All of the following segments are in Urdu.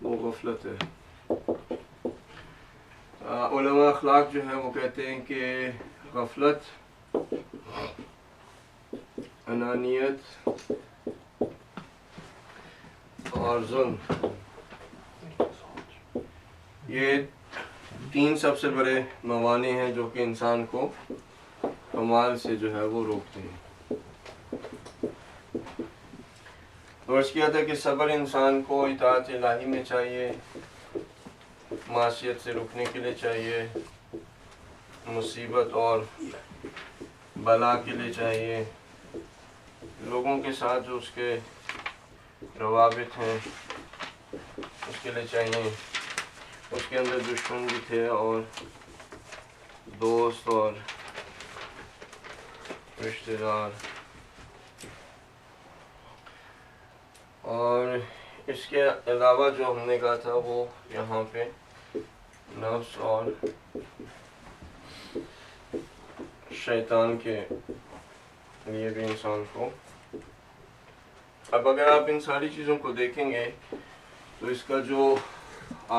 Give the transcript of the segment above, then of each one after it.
وہ غفلت ہے۔ علماء اخلاق جو ہے وہ کہتے ہیں کہ غفلت، انانیت اور ظلم، یہ تین سب سے بڑے موانع ہیں جو کہ انسان کو کمال سے جو ہے وہ روکتے ہیں۔ عرض کیا تھا کہ صبر انسان کو اطاعت الہی میں چاہیے، معصیت سے رکنے کے لیے چاہیے، مصیبت اور بلا کے لیے چاہیے، لوگوں کے ساتھ جو اس کے روابط ہیں اس کے لیے چاہیے۔ اس کے اندر دشمن بھی تھے اور دوست اور رشتہ دار، اور اس کے علاوہ جو ہم نے کہا تھا وہ یہاں پہ نفس اور شیطان کے لیے بھی انسان کو۔ اب اگر آپ ان ساری چیزوں کو دیکھیں گے تو اس کا جو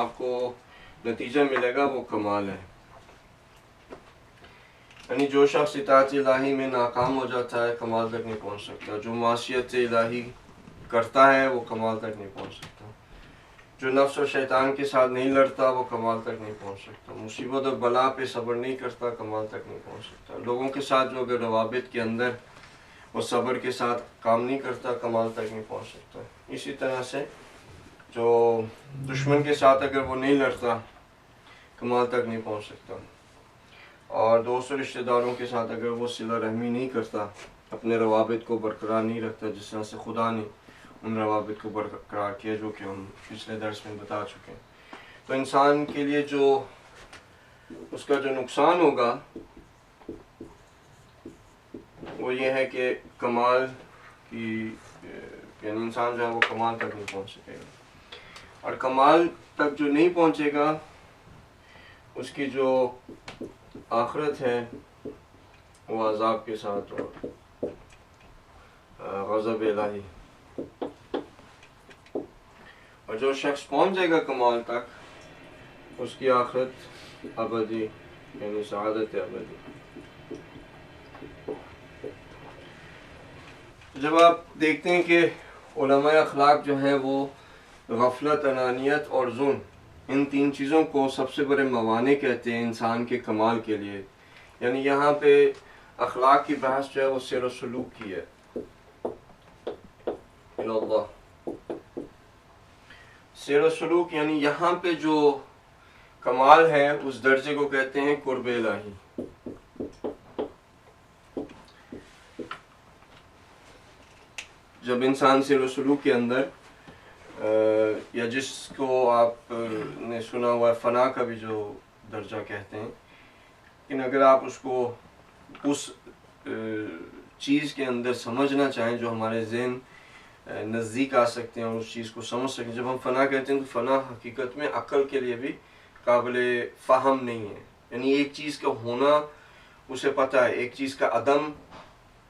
آپ کو نتیجہ ملے گا وہ کمال ہے۔ یعنی جو شخص اطاعت الہی میں ناکام ہو جاتا ہے کمال تک نہیں پہنچ سکتا، جو معصیت الہی کرتا ہے وہ کمال تک نہیں پہنچ سکتا، جو نفس و شیطان کے ساتھ نہیں لڑتا وہ کمال تک نہیں پہنچ سکتا، مصیبت اور بلا پہ صبر نہیں کرتا کمال تک نہیں پہنچ سکتا، لوگوں کے ساتھ جو اگر روابط کے اندر وہ صبر کے ساتھ کام نہیں کرتا کمال تک نہیں پہنچ سکتا۔ اسی طرح سے جو دشمن کے ساتھ اگر وہ نہیں لڑتا کمال تک نہیں پہنچ سکتا، اور دوست و رشتہ داروں کے ساتھ اگر وہ صلہ رحمی نہیں کرتا، اپنے روابط کو برقرار نہیں رکھتا جس طرح سے خدا نے ان روابط کو برقرار کیا، جو کہ ہم پچھلے درس میں بتا چکے ہیں، تو انسان کے لیے جو اس کا جو نقصان ہوگا وہ یہ ہے کہ کمال کی یعنی انسان جو ہے وہ کمال تک نہیں پہنچ سکے گا، اور کمال تک جو نہیں پہنچے گا اس کی جو آخرت ہے وہ عذاب کے ساتھ اور غضب الہی، اور جو شخص پہنچ جائے گا کمال تک اس کی آخرت ابدی یعنی سعادت ابدی۔ جب آپ دیکھتے ہیں کہ علماء اخلاق جو ہیں وہ غفلت، انانیت اور ظلم، ان تین چیزوں کو سب سے بڑے موانع کہتے ہیں انسان کے کمال کے لیے، یعنی یہاں پہ اخلاق کی بحث جو ہے وہ سیر و سلوک کی ہے اللہ، سیر و سلوک، یعنی یہاں پہ جو کمال ہے اس درجے کو کہتے ہیں قرب الہی۔ جب انسان سیر و سلوک کے اندر یا جس کو آپ نے سنا ہوا ہے فنا کا بھی جو درجہ کہتے ہیں، لیکن اگر آپ اس کو اس چیز کے اندر سمجھنا چاہیں جو ہمارے ذہن نزدیک آ سکتے ہیں اور اس چیز کو سمجھ سکیں، جب ہم فنا کہتے ہیں تو فنا حقیقت میں عقل کے لیے بھی قابل فہم نہیں ہے، یعنی ایک چیز کا ہونا اسے پتہ ہے، ایک چیز کا عدم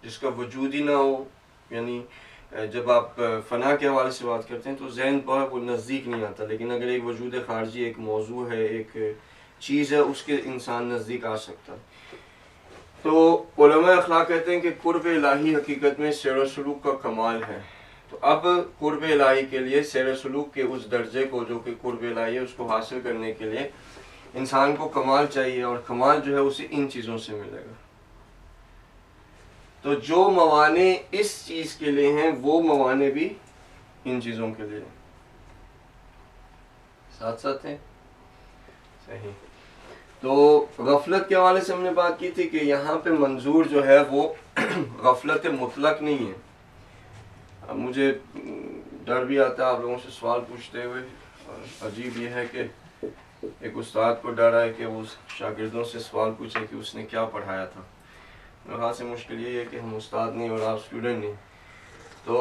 جس کا وجود ہی نہ ہو، یعنی جب آپ فنا کے حوالے سے بات کرتے ہیں تو ذہن پر وہ نزدیک نہیں آتا، لیکن اگر ایک وجود خارجی، ایک موضوع ہے، ایک چیز ہے، اس کے انسان نزدیک آ سکتا ہے۔ تو علماء اخلاق کہتے ہیں کہ قرب الہی حقیقت میں سیر و سلوک کا کمال ہے۔ تو اب قرب الہی کے لیے سیر و سلوک کے اس درجے کو جو کہ قرب الہی ہے اس کو حاصل کرنے کے لیے انسان کو کمال چاہیے، اور کمال جو ہے اسے ان چیزوں سے ملے گا۔ تو جو موانع اس چیز کے لیے ہیں وہ موانع بھی ان چیزوں کے لیے ساتھ ساتھ ہیں، صحیح۔ تو غفلت کے حوالے سے ہم نے بات کی تھی کہ یہاں پہ منظور جو ہے وہ غفلت مطلق نہیں ہے۔ اب مجھے ڈر بھی آتا ہے آپ لوگوں سے سوال پوچھتے ہوئے، اور عجیب یہ ہے کہ ایک استاد کو ڈر ہے کہ وہ شاگردوں سے سوال پوچھے کہ اس نے کیا پڑھایا تھا۔ وہاں سے مشکل یہ ہے کہ ہم استاد نہیں اور آپ اسٹوڈنٹ نہیں۔ تو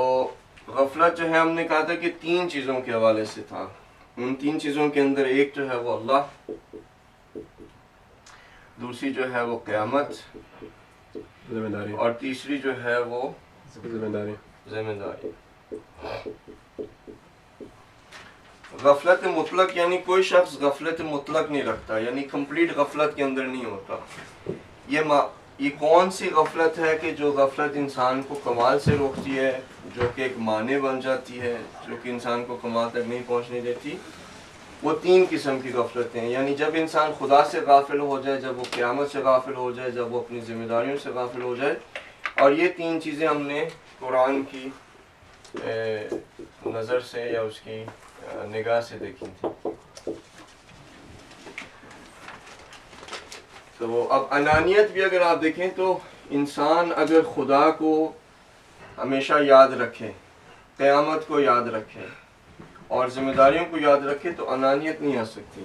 غفلت جو ہے ہم نے کہا تھا کہ تین چیزوں کے حوالے سے تھا، ان تین چیزوں کے اندر ایک جو ہے وہ اللہ، دوسری جو ہے وہ قیامت، ذمہ داری، اور تیسری جو ہے وہ ذمہ داری۔ ذمہ داری۔ غفلت مطلق یعنی کوئی شخص غفلت مطلق نہیں رکھتا، یعنی کمپلیٹ غفلت کے اندر نہیں ہوتا. یہ کون سی غفلت ہے کہ جو غفلت انسان کو کمال سے روکتی ہے، جو کہ ایک معنی بن جاتی ہے، جو کہ انسان کو کمال تک نہیں پہنچنے دیتی؟ وہ 3 قسم کی غفلتیں ہیں. یعنی جب انسان خدا سے غافل ہو جائے، جب وہ قیامت سے غافل ہو جائے، جب وہ اپنی ذمہ داریوں سے غافل ہو جائے. اور یہ 3 چیزیں ہم نے قرآن کی نظر سے یا اس کی نگاہ سے دیکھی تھی. تو اب انانیت بھی اگر آپ دیکھیں تو انسان اگر خدا کو ہمیشہ یاد رکھے، قیامت کو یاد رکھے اور ذمہ داریوں کو یاد رکھے تو انانیت نہیں آ سکتی.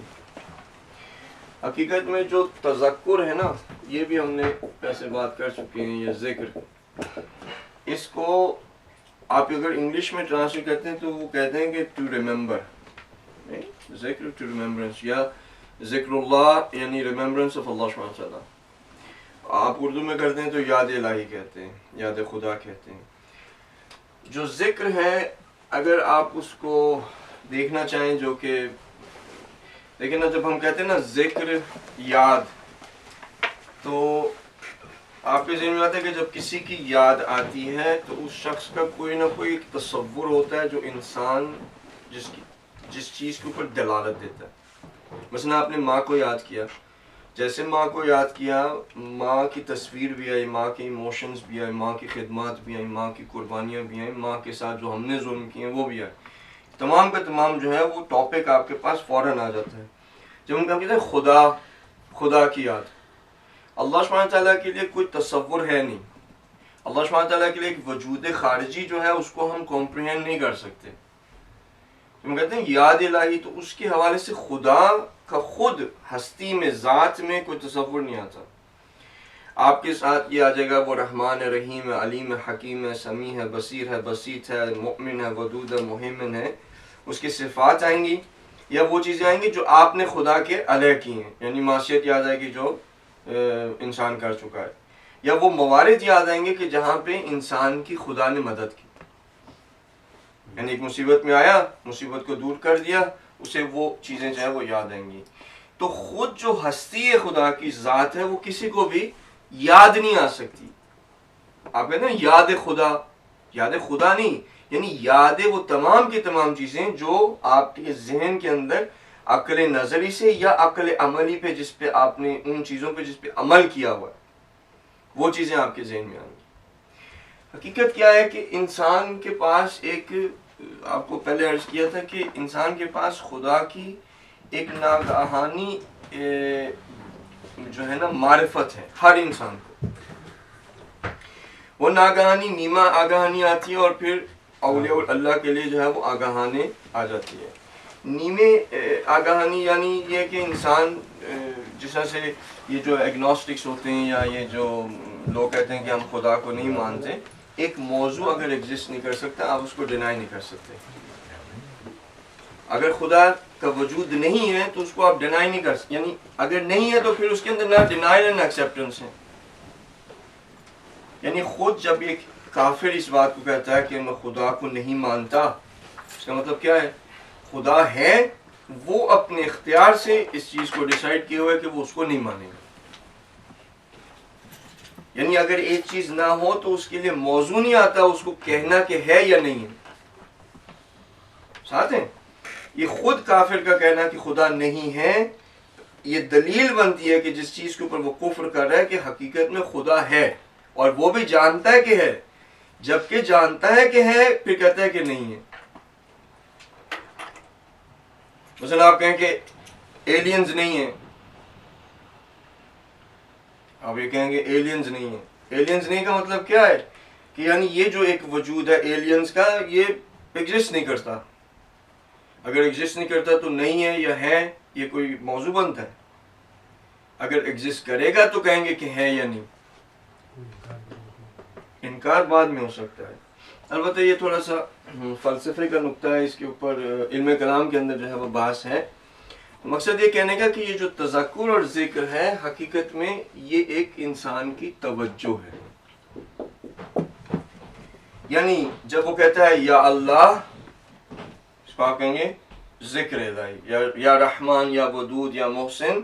حقیقت میں جو تذکر ہے نا، یہ بھی ہم نے ویسے بات کر چکے ہیں. یہ ذکر، اس کو آپ اگر انگلش میں ٹرانسلیٹ کرتے ہیں تو وہ کہتے ہیں کہ ٹو ریممبر، ذکر ٹو ریممبرنس، یا ذکر اللہ یعنی ریممبرنس آف اللہ سبحانہ وتعالی. آپ اردو میں کرتے ہیں تو یاد الہی کہتے ہیں، یاد خدا کہتے ہیں. جو ذکر ہے اگر آپ اس کو دیکھنا چاہیں، جو کہ لیکن جب ہم کہتے ہیں نا ذکر یاد، تو آپ کے ذہن میں آتا ہے کہ جب کسی کی یاد آتی ہے تو اس شخص کا کوئی نہ کوئی ایک تصور ہوتا ہے جو انسان جس چیز کے اوپر دلالت دیتا ہے. مثلا آپ نے ماں کو یاد کیا، جیسے ماں کو یاد کیا، ماں کی تصویر بھی آئی، ماں کے ایموشنز بھی آئے، ماں کی خدمات بھی آئیں، ماں کی قربانیاں بھی آئیں، ماں کے ساتھ جو ہم نے ظلم کیے ہیں وہ بھی آئے. تمام کا تمام جو ہے وہ ٹاپک آپ کے پاس فوراً آ جاتا ہے. جب ہم کہتے ہیں خدا کی یاد، اللہ سبحانہ تعالیٰ کے لیے کوئی تصور ہے نہیں. اللہ سبحانہ تعالیٰ کے لیے ایک وجود خارجی جو ہے اس کو ہم کمپریہینڈ نہیں کر سکتے. ہم کہتے ہیں یاد الہی، تو اس کے حوالے سے خدا کا خود ہستی میں، ذات میں کوئی تصور نہیں آتا. آپ کے ساتھ یہ آ جائے گا وہ رحمان ہے، رحیم ہے، علیم ہے، حکیم ہے، سمیع ہے، بصیر ہے، بسیط ہے، مؤمن ہے، ودود ہے، محمن ہے. اس کی صفات آئیں گی یا وہ چیزیں آئیں گی جو آپ نے خدا کے علیہ کی ہیں، یعنی معصیت یاد آئے گی جو انسان کر چکا ہے، یا وہ موارد یاد آئیں گے کہ جہاں پہ انسان کی خدا نے مدد کی. یعنی ایک مصیبت میں آیا، مصیبت کو دور کر دیا، اسے وہ چیزیں جو ہے وہ یاد آئیں گی. تو خود جو ہستی ہے خدا کی ذات ہے وہ کسی کو بھی یاد نہیں آ سکتی. آپ کہتے ہیں یاد خدا نہیں، یعنی یاد وہ تمام کی تمام چیزیں جو آپ کے ذہن کے اندر عقل نظری سے یا عقل عملی پہ، جس پہ آپ نے ان چیزوں پہ جس پہ عمل کیا ہوا ہے، وہ چیزیں آپ کے ذہن میں آئیں گی. حقیقت کیا ہے کہ انسان کے پاس ایک، آپ کو پہلے عرض کیا تھا کہ انسان کے پاس خدا کی ایک ناگہانی جو ہے نا معرفت ہے ہر انسان کو. وہ ناگہانی نیما آگاہانی آتی ہے اور پھر اولیاء اللہ کے لیے جو ہے وہ آگاہانے آ جاتی ہے. نیمے آگاہانی یعنی یہ کہ انسان جس طرح سے یہ جو ایگنوسٹکس ہوتے ہیں یا یہ جو لوگ کہتے ہیں کہ ہم خدا کو نہیں مانتے، ایک موضوع اگر ایگزسٹ نہیں کر سکتا آپ اس کو ڈینائی نہیں کر سکتے. اگر خدا کا وجود نہیں ہے تو اس کو آپ ڈینائی نہیں کر سکتے، یعنی اگر نہیں ہے تو پھر اس کے اندر نہ ڈینائل نہ ایکسیپٹنس ہے. یعنی خود جب ایک کافر اس بات کو کہتا ہے کہ میں خدا کو نہیں مانتا، اس کا مطلب کیا ہے؟ خدا ہے، وہ اپنے اختیار سے اس چیز کو ڈیسائیڈ کیا ہوا ہے کہ وہ اس کو نہیں مانے گا. یعنی اگر ایک چیز نہ ہو تو اس کے لیے موضوع نہیں آتا اس کو کہنا کہ ہے یا نہیں ہے. ساتھ ہیں؟ یہ خود کافر کا کہنا کہ خدا نہیں ہے، یہ دلیل بنتی ہے کہ جس چیز کے اوپر وہ کفر کر رہا ہے کہ حقیقت میں خدا ہے، اور وہ بھی جانتا ہے کہ ہے. جبکہ جانتا ہے کہ ہے پھر کہتا ہے کہ نہیں ہے. مثلا آپ کہیں کہ ایلینز نہیں ہیں، آپ یہ کہیں گے ایلینز نہیں ہیں. ایلینز نہیں کا مطلب کیا ہے؟ کہ یعنی یہ جو ایک وجود ہے ایلینز کا، یہ ایگزسٹ نہیں کرتا. اگر ایگزسٹ نہیں کرتا تو نہیں ہے یا ہے یہ کوئی موضوع بنتا ہے. اگر ایگزسٹ کرے گا تو کہیں گے کہ ہے یا نہیں. انکار بعد میں ہو سکتا ہے. البتہ یہ تھوڑا سا فلسفے کا نقطہ ہے، اس کے اوپر علم کلام کے اندر جو ہے وہ بحث ہے. مقصد یہ کہنے کا کہ یہ جو تذکر اور ذکر ہے حقیقت میں یہ ایک انسان کی توجہ ہے. یعنی جب وہ کہتا ہے یا اللہ، اس کو آپ کہیں گے ذکر الہی، یا رحمان یا ودود یا محسن،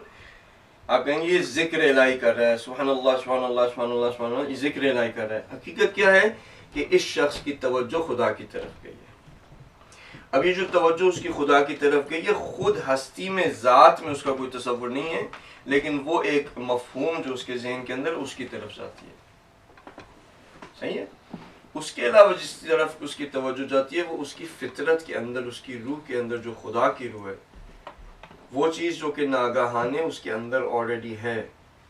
آپ کہیں گے یہ ذکر الہی کر رہا ہے، سبحان اللہ سبحان اللہ سبحان اللہ سبحان اللہ، یہ ذکر الہی کر رہا ہے۔ حقیقت کیا ہے کہ اس شخص کی توجہ خدا کی طرف گئی ہے۔ اب یہ جو توجہ اس کی خدا کی طرف گئی ہے، خود ہستی میں ذات میں اس کا کوئی تصور نہیں ہے، لیکن وہ ایک مفہوم جو اس کے ذہن کے اندر اس کی طرف جاتی ہے، صحیح ہے؟ اس کے علاوہ جس طرف اس کی توجہ جاتی ہے وہ اس کی فطرت کے اندر، اس کی روح کے اندر جو خدا کی روح ہے، وہ چیز جو کہ ناگہانے اس کے اندر آلریڈی ہے،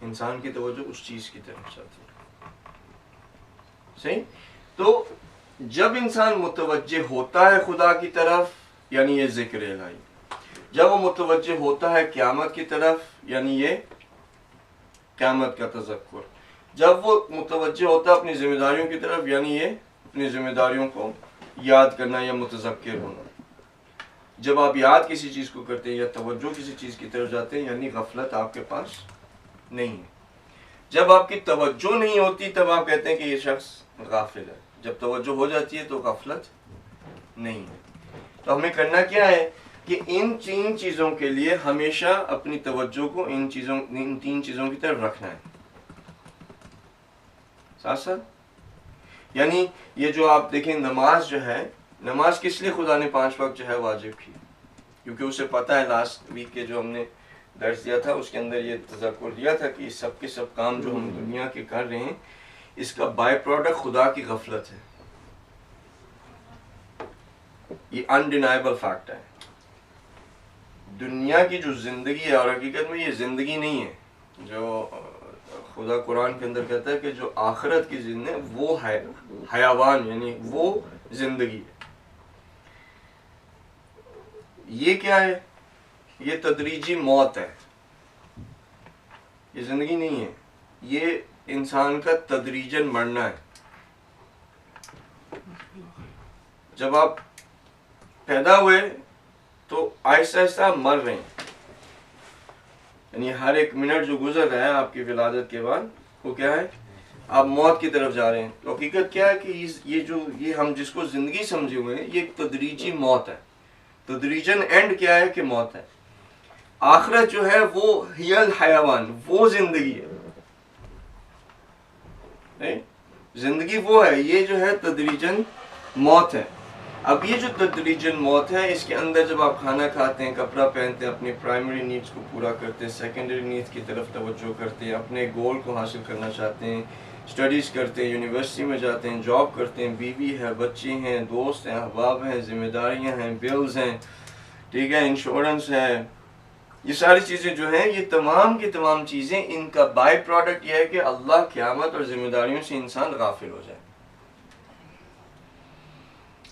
انسان کی توجہ اس چیز کی طرف جاتی ہے، صحیح؟ تو جب انسان متوجہ ہوتا ہے خدا کی طرف یعنی یہ ذکر الہی، جب وہ متوجہ ہوتا ہے قیامت کی طرف یعنی یہ قیامت کا تذکر، جب وہ متوجہ ہوتا ہے اپنی ذمہ داریوں کی طرف یعنی یہ اپنی ذمہ داریوں کو یاد کرنا یا متذکر ہونا، جب آپ یاد کسی چیز کو کرتے ہیں یا توجہ کسی چیز کی طرف جاتے ہیں یعنی غفلت آپ کے پاس نہیں ہے۔ جب آپ کی توجہ نہیں ہوتی تب آپ کہتے ہیں کہ یہ شخص غافل ہے، جب توجہ ہو جاتی ہے تو غفلت نہیں ہے۔ تو ہمیں کرنا کیا ہے کہ ان تین چیزوں کے لیے ہمیشہ اپنی توجہ کو ان تین چیزوں کی طرف رکھنا ہے ساتھ ساتھ۔ یعنی یہ جو آپ دیکھیں نماز جو ہے، نماز کس لیے خدا نے 5 وقت جو ہے واجب کی؟ کیونکہ اسے پتہ ہے، لاسٹ ویک کے جو ہم نے درس دیا تھا اس کے اندر یہ تذکر دیا تھا کہ سب کے سب کام جو ہم دنیا کے کر رہے ہیں اس کا بائی پروڈکٹ خدا کی غفلت ہے، یہ انڈینائبل فیکٹ ہے۔ دنیا کی جو زندگی ہے اور حقیقت میں یہ زندگی نہیں ہے، جو خدا قرآن کے اندر کہتا ہے کہ جو آخرت کی زندگی ہے وہ ہے حیوان، یعنی وہ زندگی ہے۔ یہ کیا ہے؟ یہ تدریجی موت ہے، یہ زندگی نہیں ہے، یہ انسان کا تدریجاً مرنا ہے۔ جب آپ پیدا ہوئے تو آہستہ آہستہ مر رہے ہیں، یعنی ہر ایک منٹ جو گزر رہا ہے آپ کی ولادت کے بعد وہ کیا ہے؟ آپ موت کی طرف جا رہے ہیں۔ تو حقیقت کیا ہے کہ یہ ہم جس کو زندگی سمجھے ہوئے ہیں یہ ایک تدریجی موت ہے۔ تدریجاً اینڈ کیا ہے کہ موت ہے۔ آخرت جو ہے وہ ہی الحیوان، وہ زندگی ہے، زندگی وہ ہے، یہ جو ہے تدریجاً موت ہے۔ اب یہ جو تدریجاً موت ہے اس کے اندر جب آپ کھانا کھاتے ہیں، کپڑا پہنتے ہیں، اپنی پرائمری نیڈز کو پورا کرتے ہیں، سیکنڈری نیڈز کی طرف توجہ کرتے ہیں، اپنے گول کو حاصل کرنا چاہتے ہیں، اسٹڈیز کرتے ہیں، یونیورسٹی میں جاتے ہیں، جاب کرتے ہیں، بیوی ہے، بچے ہیں، دوست ہیں، احباب ہیں، ذمہ داریاں ہیں، بلز ہیں، ٹھیک ہے، انشورنس ہے، یہ ساری چیزیں جو ہیں یہ تمام کی تمام چیزیں ان کا بائی پروڈکٹ یہ ہے کہ اللہ قیامت اور ذمہ داریوں سے انسان غافل ہو جائے۔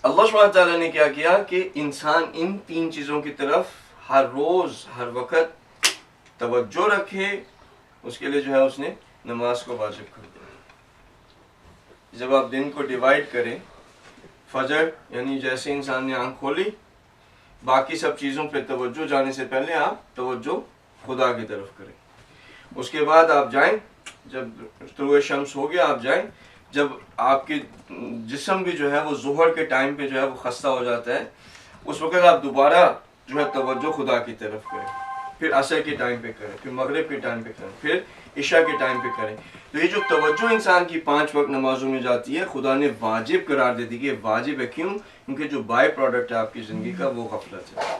اللہ سبحانہ تعالیٰ نے کیا کیا کہ انسان ان تین چیزوں کی طرف ہر روز ہر وقت توجہ رکھے، اس کے لیے جو ہے اس نے نماز کو واجب کر دیا۔ جب آپ دن کو ڈیوائیڈ کریں، فجر یعنی جیسے انسان نے آنکھ کھولی باقی سب چیزوں پہ توجہ جانے سے پہلے آپ توجہ خدا کی طرف کریں، اس کے بعد آپ جائیں، جب طلوع شمس ہو گیا آپ جائیں، جب آپ کے جسم بھی جو ہے وہ ظہر کے ٹائم پہ جو ہے وہ خستہ ہو جاتا ہے اس وقت آپ دوبارہ جو ہے توجہ خدا کی طرف کریں، پھر عصر کے ٹائم پہ کریں، پھر مغرب کے ٹائم پہ کریں، پھر عشاء کے ٹائم پہ کریں۔ تو یہ جو توجہ انسان کی 5 وقت نمازوں میں جاتی ہے خدا نے واجب قرار دے دی کہ واجب ہے، کیوں؟ کیونکہ جو بائی پروڈکٹ ہے آپ کی زندگی کا وہ غفلت ہے،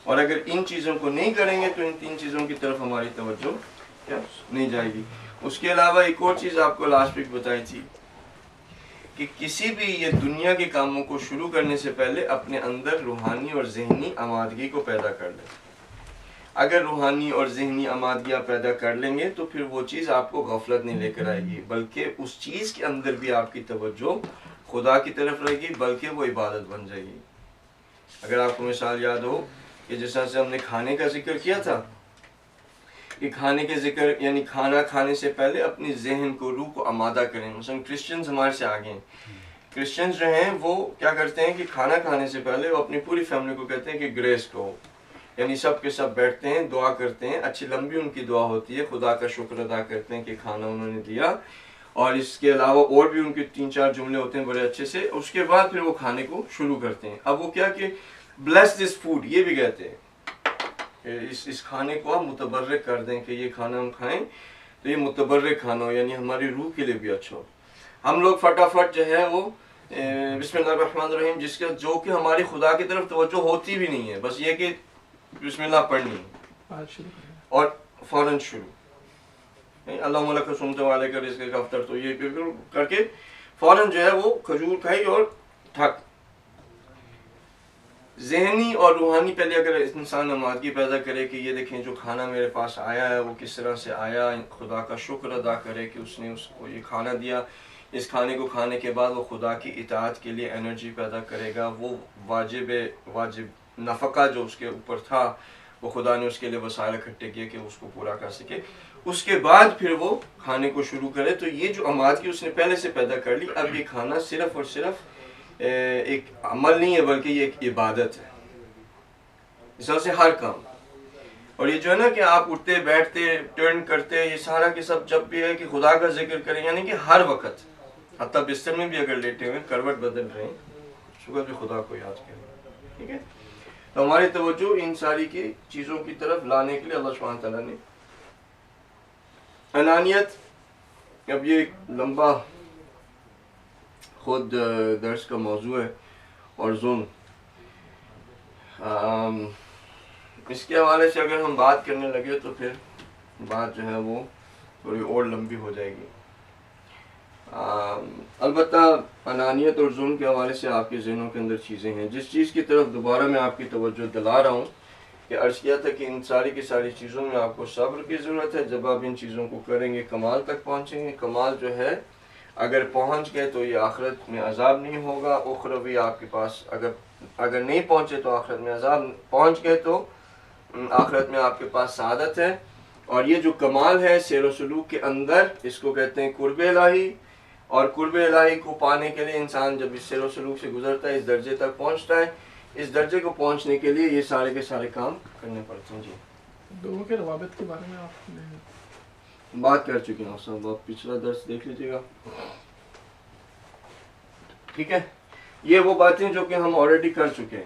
اور اگر ان چیزوں کو نہیں کریں گے تو ان 3 چیزوں کی طرف ہماری توجہ کیا نہیں جائے گی۔ اس کے علاوہ ایک اور چیز آپ کو لاسٹ ویک بتائی تھی کہ کسی بھی یہ دنیا کے کاموں کو شروع کرنے سے پہلے اپنے اندر روحانی اور ذہنی آمادگی کو پیدا کر لیں۔ اگر روحانی اور ذہنی آمادگیاں پیدا کر لیں گے تو پھر وہ چیز آپ کو غفلت نہیں لے کر آئے گی، بلکہ اس چیز کے اندر بھی آپ کی توجہ خدا کی طرف رہے گی، بلکہ وہ عبادت بن جائے گی۔ اگر آپ کو مثال یاد ہو کہ جس طرح سے ہم نے کھانے کا ذکر کیا تھا کہ کھانے کے ذکر یعنی کھانا کھانے سے پہلے اپنی ذہن کو، روح کو آمادہ کریں۔ مثلا کرسچنز ہمارے سے آگے ہیں، کرسچنز جو ہیں وہ کیا کرتے ہیں کہ کھانا کھانے سے پہلے وہ اپنی پوری فیملی کو کہتے ہیں کہ گریس کہو، یعنی سب کے سب بیٹھتے ہیں، دعا کرتے ہیں، اچھی لمبی ان کی دعا ہوتی ہے، خدا کا شکر ادا کرتے ہیں کہ کھانا انہوں نے دیا، اور اس کے علاوہ اور بھی ان کے 3-4 جملے ہوتے ہیں بڑے اچھے سے۔ اس کے بعد پھر وہ کھانے کو شروع کرتے ہیں۔ اب وہ کیا کہ bless this food یہ بھی کہتے ہیں کہ اس کھانے کو آپ متبرک کر دیں کہ یہ کھانا ہم کھائیں تو یہ متبرک کھانا ہو، یعنی ہماری روح کے لیے بھی اچھا ہو. ہم لوگ فٹافٹ جو ہے وہ بسم اللہ الرحمن الرحیم جس کا جو کہ ہماری خدا کی طرف توجہ ہوتی بھی نہیں ہے، بس یہ کہ بسم اللہ پڑھنی ہے اور فوراً شروع اللہم لک صمت و علیک رزقک افطر، تو یہ کر کے فوراً جو ہے وہ کھجور کھائی اور تھک. ذہنی اور روحانی پہلے اگر انسان آمادگی پیدا کرے کہ یہ دیکھیں جو کھانا میرے پاس آیا ہے وہ کس طرح سے آیا، خدا کا شکر ادا کرے کہ اس نے اس کو یہ کھانا دیا. اس کھانے کو کھانے کے بعد وہ خدا کی اطاعت کے لیے انرجی پیدا کرے گا، وہ واجب نفقہ جو اس کے اوپر تھا وہ خدا نے اس کے لیے وسائل اکٹھے کیے کہ اس کو پورا کر سکے. اس کے بعد پھر وہ کھانے کو شروع کرے. تو یہ جو آمادگی اس نے پہلے سے پیدا کر لی، اب یہ کھانا صرف اور صرف ایک عمل نہیں ہے بلکہ یہ ایک عبادت ہے. اس طرح سے ہر کام، اور یہ جو ہے نا کہ آپ اٹھتے بیٹھتے ٹرن کرتے، یہ سارا کے سب جب بھی ہے کہ خدا کا ذکر کریں، یعنی کہ ہر وقت، حتیٰ بستر میں بھی اگر لیٹے ہوئے کروٹ بدل رہے ہیں شکر بھی خدا کو یاد کریں. ٹھیک ہے، تو ہماری توجہ ان ساری کی چیزوں کی طرف لانے کے لیے اللہ سبحانہ تعالیٰ نے انانیت. اب یہ ایک لمبا خود درس کا موضوع ہے، اور ظلم اس کے حوالے سے اگر ہم بات کرنے لگے تو پھر بات جو ہے وہ تھوڑی اور لمبی ہو جائے گی. البتہ انانیت اور ظلم کے حوالے سے آپ کے ذہنوں کے اندر چیزیں ہیں. جس چیز کی طرف دوبارہ میں آپ کی توجہ دلا رہا ہوں کہ عرض کیا تھا کہ ان ساری کی ساری چیزوں میں آپ کو صبر کی ضرورت ہے. جب آپ ان چیزوں کو کریں گے کمال تک پہنچیں گے. کمال جو ہے اگر پہنچ گئے تو یہ آخرت میں عذاب نہیں ہوگا، اخروی آپ کے پاس اگر نہیں پہنچے تو آخرت میں عذاب، پہنچ گئے تو آخرت میں آپ کے پاس سعادت ہے. اور یہ جو کمال ہے سیر و سلوک کے اندر، اس کو کہتے ہیں قرب الہی. اور قرب الہی کو پانے کے لیے انسان جب اس سیر و سلوک سے گزرتا ہے اس درجے تک پہنچتا ہے. اس درجے کو پہنچنے کے لیے یہ سارے کے سارے کام کرنے پڑتے ہیں. جی دونوں کے روابط کے بارے میں آپ نے بات کر چکے ہیں صاحب، آپ پچھلا درس دیکھ لیجیے گا. ٹھیک ہے، یہ وہ باتیں جو کہ ہم آلریڈی کر چکے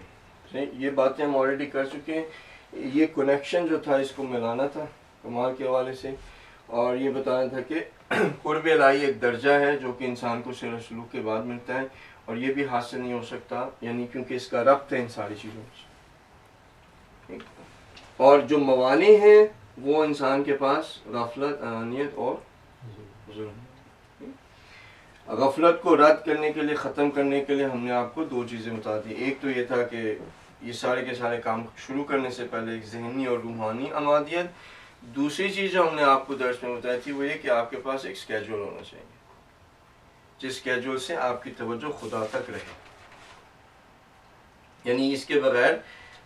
ہیں، یہ باتیں ہم آلریڈی کر چکے ہیں. یہ کنیکشن جو تھا اس کو ملانا تھا کمال کے حوالے سے، اور یہ بتانا تھا کہ قرب الہی ایک درجہ ہے جو کہ انسان کو سیر و سلوک کے بعد ملتا ہے، اور یہ بھی حاصل نہیں ہو سکتا، یعنی کیونکہ اس کا ربط ہے ان ساری چیزوں سے. اور جو موانع ہیں وہ انسان کے پاس غفلت، انانیت اور ظلم. غفلت کو رد کرنے کے لیے، ختم کرنے کے لیے ہم نے آپ کو دو چیزیں بتا دی. ایک تو یہ تھا کہ یہ سارے کے سارے کام شروع کرنے سے پہلے ایک ذہنی اور روحانی آمادیت. دوسری چیز جو ہم نے آپ کو درس میں بتائی تھی وہ یہ کہ آپ کے پاس ایک اسکیجول ہونا چاہیے جس اسکیجول سے آپ کی توجہ خدا تک رہے. یعنی اس کے بغیر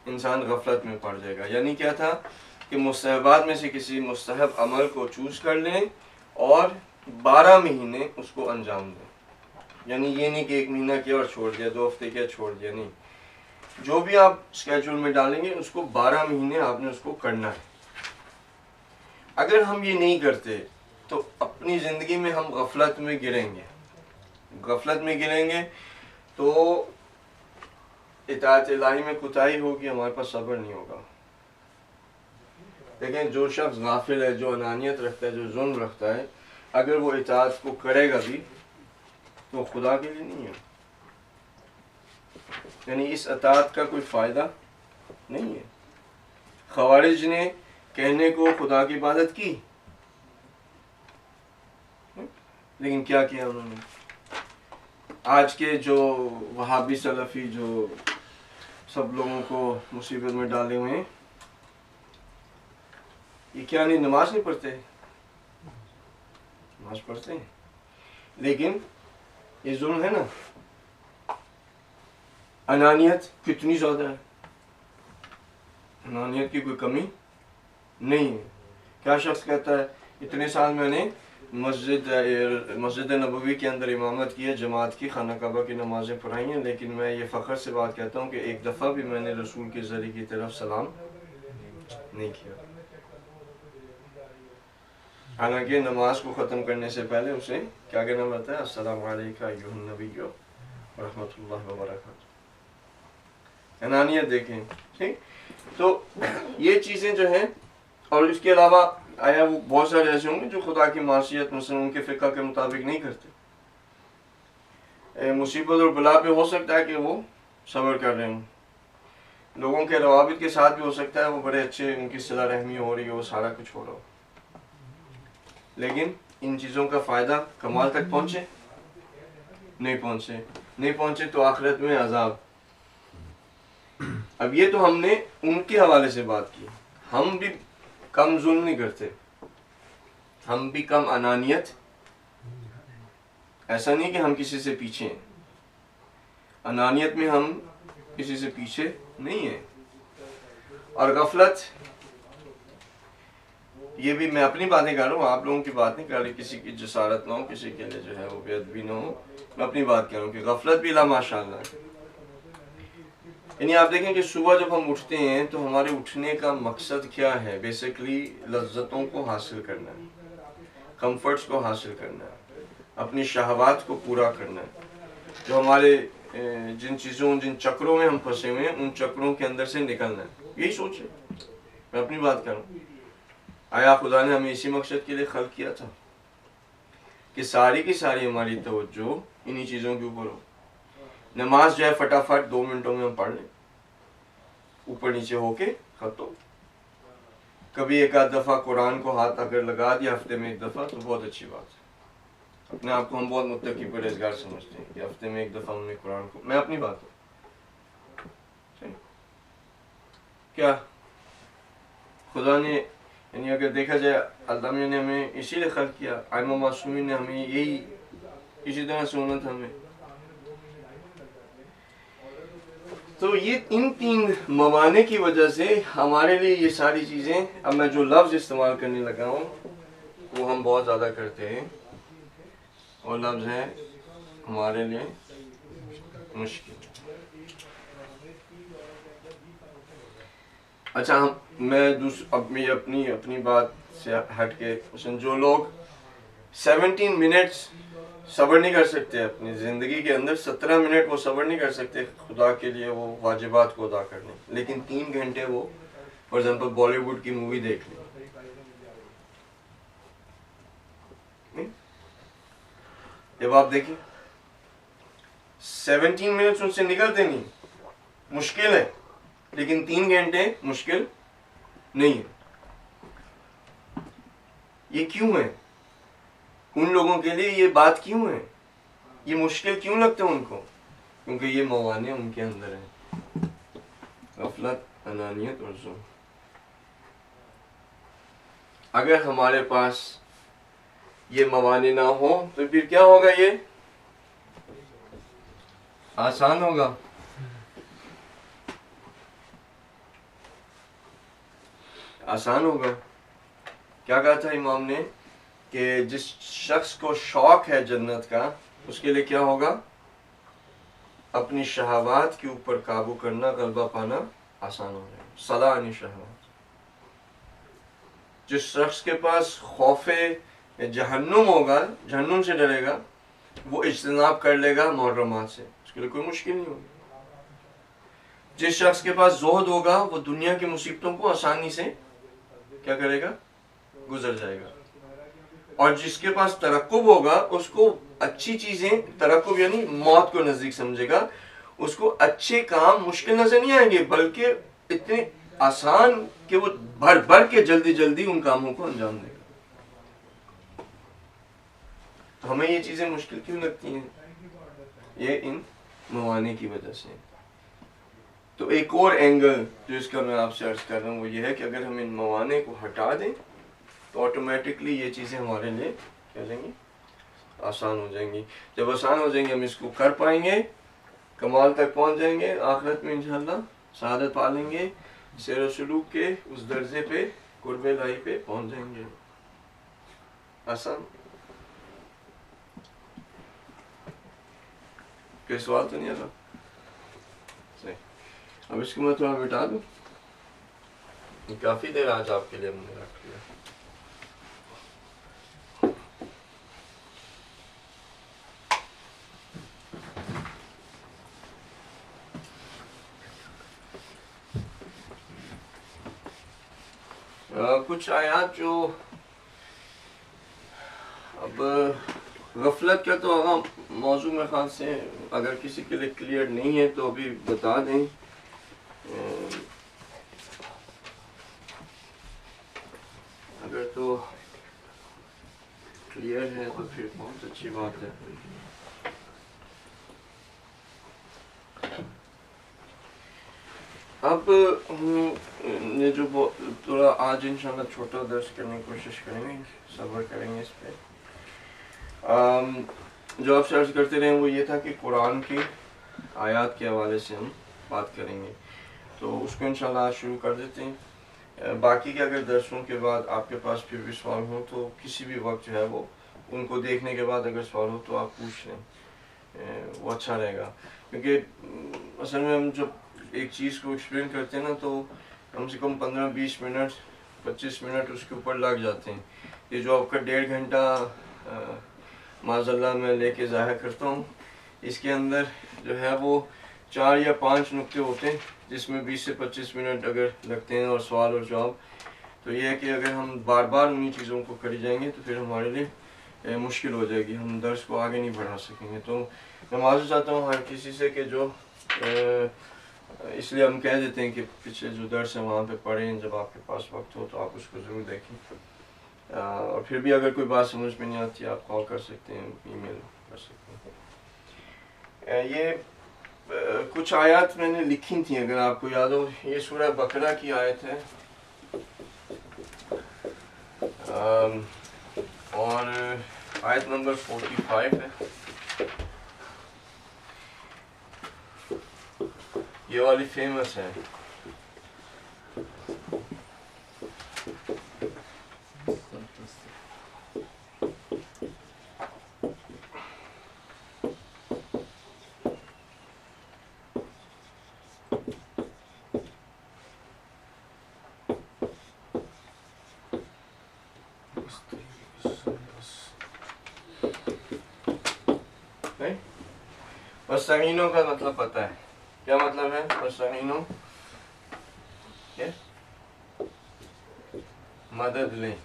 انسان غفلت میں پڑ جائے گا. یعنی کیا تھا کہ مستحبات میں سے کسی مستحب عمل کو چوز کر لیں اور 12 مہینے اس کو انجام دیں. یعنی یہ نہیں کہ 1 مہینہ کیا اور چھوڑ دیا، 2 ہفتے کیا چھوڑ دیا، نہیں. جو بھی آپ اسکیجول میں ڈالیں گے اس کو 12 مہینے آپ نے اس کو کرنا ہے. اگر ہم یہ نہیں کرتے تو اپنی زندگی میں ہم غفلت میں گریں گے. غفلت میں گریں گے تو اطاعت الہی میں کوتاہی ہوگی، ہمارے پاس صبر نہیں ہوگا. دیکھیں جو شخص غافل ہے، جو انانیت رکھتا ہے، جو ظلم رکھتا ہے، اگر وہ اطاعت کو کرے گا بھی تو خدا کے لیے نہیں ہے. یعنی اس اطاعت کا کوئی فائدہ نہیں ہے. خوارج نے کہنے کو خدا کی عبادت کی، لیکن کیا کیا انہوں نے؟ آج کے جو وہابی سلفی جو سب لوگوں کو مصیبت میں ڈالے ہوئے ہیں، یہ کیا نہیں نماز نہیں پڑھتے؟ نماز پڑھتے ہیں، لیکن یہ ظلم ہے نا. انانیت کتنی زیادہ ہے، انانیت کی کوئی کمی نہیں ہے. کیا شخص کہتا ہے اتنے سال میں نے مسجد نبوی کے اندر امامت کی ہے، جماعت کی، خانہ کعبہ کی نمازیں پڑھائی ہیں، لیکن میں یہ فخر سے بات کہتا ہوں کہ ایک دفعہ بھی میں نے رسول کے ذریعے کی طرف سلام نہیں کیا. حالانکہ نماز کو ختم کرنے سے پہلے اسے کیا کہنا پڑتا ہے؟ السلام علیکم ایھا النبی ورحمۃ اللہ وبرکاتہ. انانیت دیکھیں. ٹھیک, تو یہ چیزیں جو ہیں. اور اس کے علاوہ آیا وہ بہت سارے ایسے ہوں گے جو خدا کی معصیت مثلا ان کے فقہ کے مطابق نہیں کرتے. مصیبت اور بلا پہ ہو سکتا ہے کہ وہ صبر کر رہے ہوں, لوگوں کے روابط کے ساتھ بھی ہو سکتا ہے وہ بڑے اچھے, ان کی صلہ رحمی ہو رہی ہو, سارا کچھ ہو رہا ہو, لیکن ان چیزوں کا فائدہ کمال تک پہنچے نہیں پہنچے تو آخرت میں عذاب. اب یہ تو ہم نے ان کے حوالے سے بات کی. ہم بھی کم ظلم نہیں کرتے, ہم بھی کم انانیت, ایسا نہیں کہ ہم کسی سے پیچھے ہیں, انانیت میں ہم کسی سے پیچھے نہیں ہیں. اور غفلت, یہ بھی میں اپنی باتیں کر رہا ہوں, آپ لوگوں کی بات نہیں کر رہی, کسی کی جسارت نہ ہو, کسی کے لیے جو ہے وہ بے ادبی نہ ہو, میں اپنی بات کر رہا ہوں کہ غفلت بھی لا ماشاء اللہ. یعنی آپ دیکھیں کہ صبح جب ہم اٹھتے ہیں تو ہمارے اٹھنے کا مقصد کیا ہے؟ بیسیکلی لذتوں کو حاصل کرنا ہے, کمفرٹس کو حاصل کرنا ہے, اپنی شہوات کو پورا کرنا ہے. جو ہمارے جن چیزوں جن چکروں میں ہم پھنسے ہوئے ہیں ان چکروں کے اندر سے نکلنا ہے. یہی سوچ ہے, میں اپنی بات کر رہا ہوں. آیا خدا نے ہمیں اسی مقصد کے لیے خلق کیا تھا کہ ساری کی ساری ہماری توجہ انہی چیزوں کے اوپر ہو. نماز جو ہے فٹافٹ 2 منٹوں میں ہم پڑھ لیں, اوپر نیچے ہو کے ختم. کبھی ایک آدھ دفعہ قرآن کو ہاتھ اگر لگا دیا ہفتے میں 1 دفعہ تو بہت اچھی بات ہے. اپنے آپ کو ہم بہت متقی پرہیزگار سمجھتے ہیں کہ ہفتے میں 1 دفعہ ہم نے قرآن کو, میں اپنی بات ہوں کیا خدا نے, یعنی اگر دیکھا جائے اللہ نے ہمیں اسی لیے خلق کیا, آئمہ معصومین نے ہمیں یہی اسی طرح سے ہونا تھا ہمیں. تو یہ ان 3 موانع کی وجہ سے ہمارے لیے یہ ساری چیزیں, اب میں جو لفظ استعمال کرنے لگا ہوں وہ ہم بہت زیادہ کرتے ہیں, اور لفظ ہے ہمارے لیے مشکل. اچھا میں اپنی بات سے ہٹ کے, جو لوگ 17 منٹس صبر نہیں کر سکتے اپنی زندگی کے اندر, 17 منٹ وہ صبر نہیں کر سکتے خدا کے لیے وہ واجبات کو ادا کرنے, لیکن 3 گھنٹے وہ فار ایگزامپل بالی ووڈ کی مووی دیکھ لیں. جب آپ دیکھیں 17 منٹس ان سے نکلتے نہیں, مشکل ہے, لیکن 3 گھنٹے مشکل نہیں ہے. یہ کیوں ہے ان لوگوں کے لیے, یہ بات کیوں ہے, یہ مشکل کیوں لگتا ہے ان کو؟ کیونکہ یہ موانع ان کے اندر ہیں, غفلت, انانیت اور ظلم. اگر ہمارے پاس یہ موانع نہ ہو تو پھر کیا ہوگا؟ یہ آسان ہوگا. آسان ہوگا. کیا کہا تھا امام نے کہ جس شخص کو شوق ہے جنت کا اس کے لیے کیا ہوگا؟ اپنی شہوات کے اوپر قابو کرنا, غلبہ پانا آسان ہو جائے گا. صلاح عن شہوات. جس شخص کے پاس خوف جہنم ہوگا, جہنم سے ڈرے گا, وہ اجتناب کر لے گا محرمات سے, اس کے لیے کوئی مشکل نہیں ہوگی. جس شخص کے پاس زہد ہوگا وہ دنیا کی مصیبتوں کو آسانی سے کیا کرے گا؟ گزر جائے گا. اور جس کے پاس ترقب ہوگا اس کو اچھی چیزیں, ترقب یعنی موت کو نزدیک سمجھے گا, اس کو اچھے کام مشکل نظر نہیں آئیں گے بلکہ اتنے آسان کہ وہ بھر بھر کے جلدی جلدی ان کاموں کو انجام دے گا. تو ہمیں یہ چیزیں مشکل کیوں لگتی ہیں؟ یہ ان موانع کی وجہ سے. تو ایک اور اینگل جو اس کا میں آپ سے عرض کر رہا ہوں وہ یہ ہے کہ اگر ہم ان موانع کو ہٹا دیں تو آٹومیٹکلی یہ چیزیں ہمارے لیے کیا ہو جائیں گی؟ آسان ہو جائیں گی. جب آسان ہو جائیں گے ہم اس کو کر پائیں گے, کمال تک پہنچ جائیں گے, آخرت میں انشاءاللہ سعادت پا لیں گے, سیر و سلوک کے اس درجے پہ, قرب الہی پہ پہنچ جائیں گے. آسان. کوئی سوال تو نہیں آتا؟ صحیح. اب اس کو میں تھوڑا مٹا دوں, کافی دیر آج آپ کے لیے ہم نے رکھ لیا. کچھ آیات جو اب غفلت کا تو موضوع میں خیال سے اگر کسی کے لیے کلیئر نہیں ہے تو ابھی بتا دیں. اگر تو کلیئر ہے تو پھر بہت اچھی بات ہے. اب یہ جو تھوڑا آج انشاءاللہ چھوٹا درس کرنے کی کوشش کریں گے, صبر کریں گے اس پہ. جو آپ سے عرض کرتے رہے وہ یہ تھا کہ قرآن کی آیات کے حوالے سے ہم بات کریں گے, تو اس کو انشاءاللہ آج شروع کر دیتے ہیں. باقی کے اگر درسوں کے بعد آپ کے پاس پھر بھی سوال ہوں تو کسی بھی وقت جو ہے وہ ان کو دیکھنے کے بعد اگر سوال ہو تو آپ پوچھ لیں, وہ اچھا رہے گا. کیونکہ اصل میں ہم جب ایک چیز کو ایکسپلین کرتے ہیں نا تو کم سے کم 15-20 منٹ 25 منٹ اس کے اوپر لگ جاتے ہیں. یہ جو آپ کا 1.5 گھنٹہ معاذ اللہ میں لے کے ضائع کرتا ہوں, اس کے اندر جو ہے وہ 4 یا 5 نقطے ہوتے ہیں جس میں 20 سے 25 منٹ اگر لگتے ہیں, اور سوال اور جواب. تو یہ ہے کہ اگر ہم بار بار انہی چیزوں کو کری جائیں گے تو پھر ہمارے لیے مشکل ہو جائے گی, ہم درس کو آگے نہیں بڑھا سکیں گے. تو میں معذرت چاہتا ہوں ہر کسی سے کہ جو اس لیے ہم کہہ دیتے ہیں کہ پچھلے جو درس ہیں وہاں پہ پڑھیں, جب آپ کے پاس وقت ہو تو آپ اس کو ضرور دیکھیں. اور پھر بھی اگر کوئی بات سمجھ میں نہیں آتی آپ کال کر سکتے ہیں, ای میل کر سکتے ہیں. یہ کچھ آیات میں نے لکھی تھیں اگر آپ کو یاد ہو. یہ سورہ بقرہ کی آیت ہے, اور آیت نمبر 45 ہے. یہ والی فیمس ہے. وَاسْتَعِينُوا کا مطلب پتہ ہے کیا مطلب ہے؟ وَاسْتَعِينُوا مدد لیں.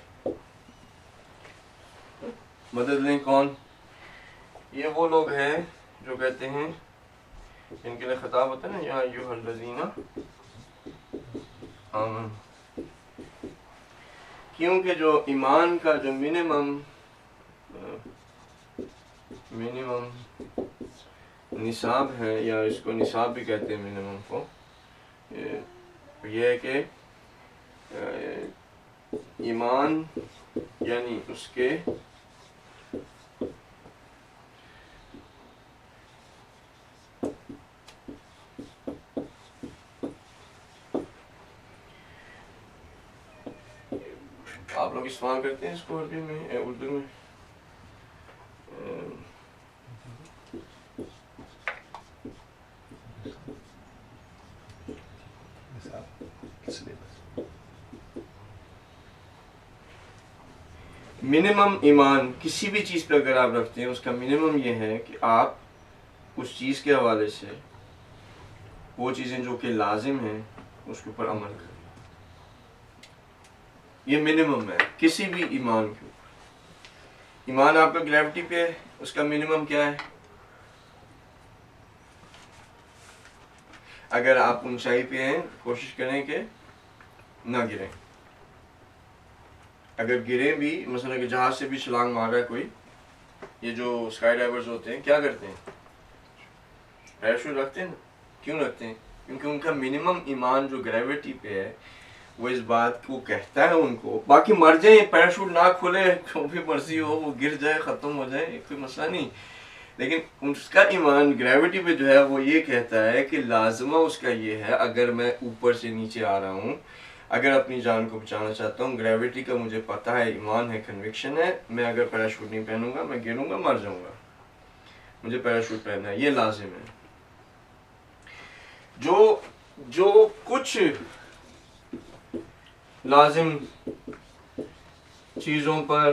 مدد لیں کون؟ یہ وہ لوگ ہیں جو کہتے ہیں, جن کے لیے خطاب ہوتا ہے نا, یا ایھا الذین آمنوا. کیونکہ جو ایمان کا جو منیمم نصاب ہے, یا اس کو نصاب بھی کہتے ہیں منیمم کو, یہ ہے کہ ایمان یعنی اس کے آپ لوگ استعمال کرتے ہیں اس کو عربی میں, اردو میں. منیمم ایمان کسی بھی چیز پہ اگر آپ رکھتے ہیں اس کا منیمم یہ ہے کہ آپ اس چیز کے حوالے سے وہ چیزیں جو کہ لازم ہیں اس کے اوپر عمل کریں. یہ منیمم ہے کسی بھی ایمان کے اوپر. ایمان آپ کا گریوٹی پہ ہے, اس کا منیمم کیا ہے؟ اگر آپ اونچائی پہ ہیں کوشش کریں کہ نہ گریں. اگر گریں بھی, مثلا کہ جہاز سے بھی چھلانگ مار رہا ہے کوئی, یہ جو اسکائی ڈائیورز ہوتے ہیں کیا کرتے ہیں؟ پیراشوٹ رکھتے ہیں نا. کیوں رکھتے ہیں؟ کیونکہ ان کا منیمم ایمان جو گریوٹی پہ ہے وہ اس بات کو کہتا ہے ان کو, باقی مر جائیں پیراشوٹ نہ کھلے جو بھی مرضی ہو وہ گر جائے ختم ہو جائے کوئی مسئلہ نہیں, لیکن اس کا ایمان گریوٹی پہ جو ہے وہ یہ کہتا ہے کہ لازمہ اس کا یہ ہے, اگر میں اوپر سے نیچے آ رہا ہوں, اگر اپنی جان کو بچانا چاہتا ہوں, گریوٹی کا مجھے پتہ ہے, ایمان ہے, کنوکشن ہے, میں اگر پیراشوٹ نہیں پہنوں گا میں گروں گا, مر جاؤں گا, مجھے پیراشوٹ پہننا ہے, یہ لازم ہے. جو کچھ لازم چیزوں پر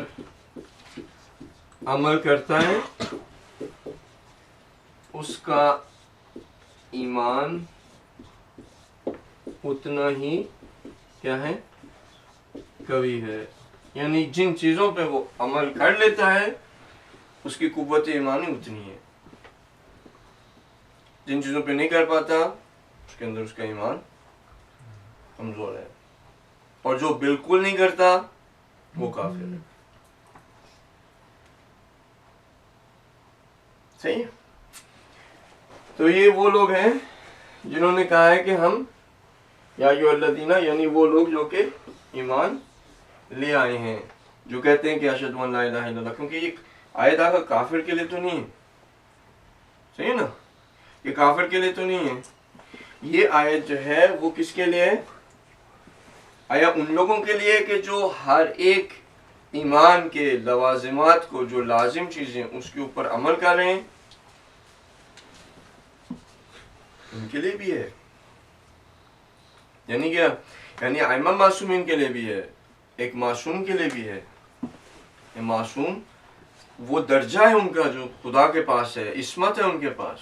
عمل کرتا ہے اس کا ایمان اتنا ہی کیا ہے؟ قوی ہے، یعنی جن چیزوں پہ وہ عمل کر لیتا ہے اس کی قوت ایمانی اتنی ہے، جن چیزوں پہ نہیں کر پاتا اس کے اندر اس کا ایمان کمزور ہے، اور جو بالکل نہیں کرتا وہ کافر ہے. صحیح. تو یہ وہ لوگ ہیں جنہوں نے کہا ہے کہ ہم یا ایھا الذین، یعنی وہ لوگ جو کہ ایمان لے آئے ہیں، جو کہتے ہیں کہ اشہد ان لا الہ الا اللہ. کیونکہ یہ آیت آگا کافر کے لیے تو نہیں ہے، صحیح نا، یہ کافر کے لیے تو نہیں ہے، یہ آیت جو ہے وہ کس کے لیے ہے؟ آیا ان لوگوں کے لیے کہ جو ہر ایک ایمان کے لوازمات کو، جو لازم چیزیں اس کے اوپر عمل کر رہے ہیں، ان کے لیے بھی ہے. یعنی کیا؟ یعنی ائمہ معصومین کے لیے بھی ہے، ایک معصوم کے لیے بھی ہے. یہ معصوم وہ درجہ ہے ان کا جو خدا کے پاس ہے، عصمت ہے ان کے پاس،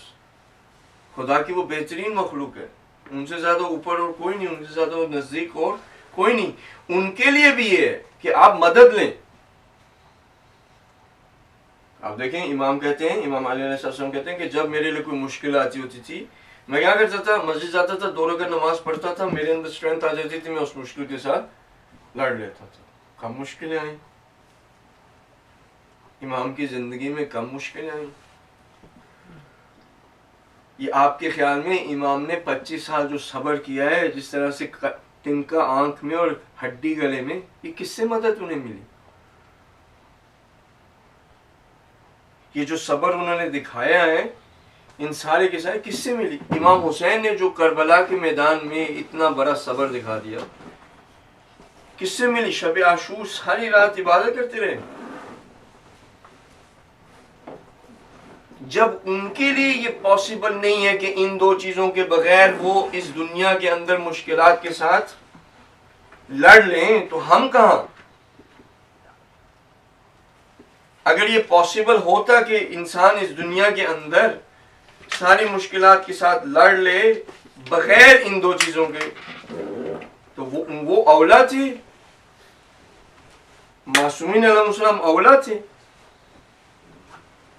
خدا کی وہ بہترین مخلوق ہے، ان سے زیادہ اوپر اور کوئی نہیں، ان سے زیادہ نزدیک اور کوئی نہیں. ان کے لیے بھی ہے کہ آپ مدد لیں. آپ دیکھیں امام کہتے ہیں، امام علی علیہ السلام کہتے ہیں کہ جب میرے لیے کوئی مشکل آتی ہوتی تھی، میں کیا کرتا تھا؟ مسجد جاتا تھا، 2 رکعت نماز پڑھتا تھا، میرے اندر اسٹرینتھ آ جاتی تھی، میں اس مشکل کے ساتھ لڑ لیتا تھا. کم مشکلیں آئیں امام کی زندگی میں، کم مشکلیں آئیں. یہ آپ کے خیال میں امام نے 25 سال جو صبر کیا ہے، جس طرح سے تنکا آنکھ میں اور ہڈی گلے میں، یہ کس سے مدد انہیں ملی؟ یہ جو صبر انہوں نے دکھایا ہے ان سارے کے سارے کس سے ملی؟ امام حسین نے جو کربلا کے میدان میں اتنا بڑا صبر دکھا دیا، کس سے ملی؟ شب عاشور ساری رات عبادت کرتے رہے. جب ان کے لیے یہ پاسبل نہیں ہے کہ ان 2 چیزوں کے بغیر وہ اس دنیا کے اندر مشکلات کے ساتھ لڑ لیں، تو ہم کہاں؟ اگر یہ پاسبل ہوتا کہ انسان اس دنیا کے اندر ساری مشکلات کے ساتھ لڑ لے بغیر ان 2 چیزوں کے، تو وہ اولا تھے، معصومین علیہ السلام اولا تھے.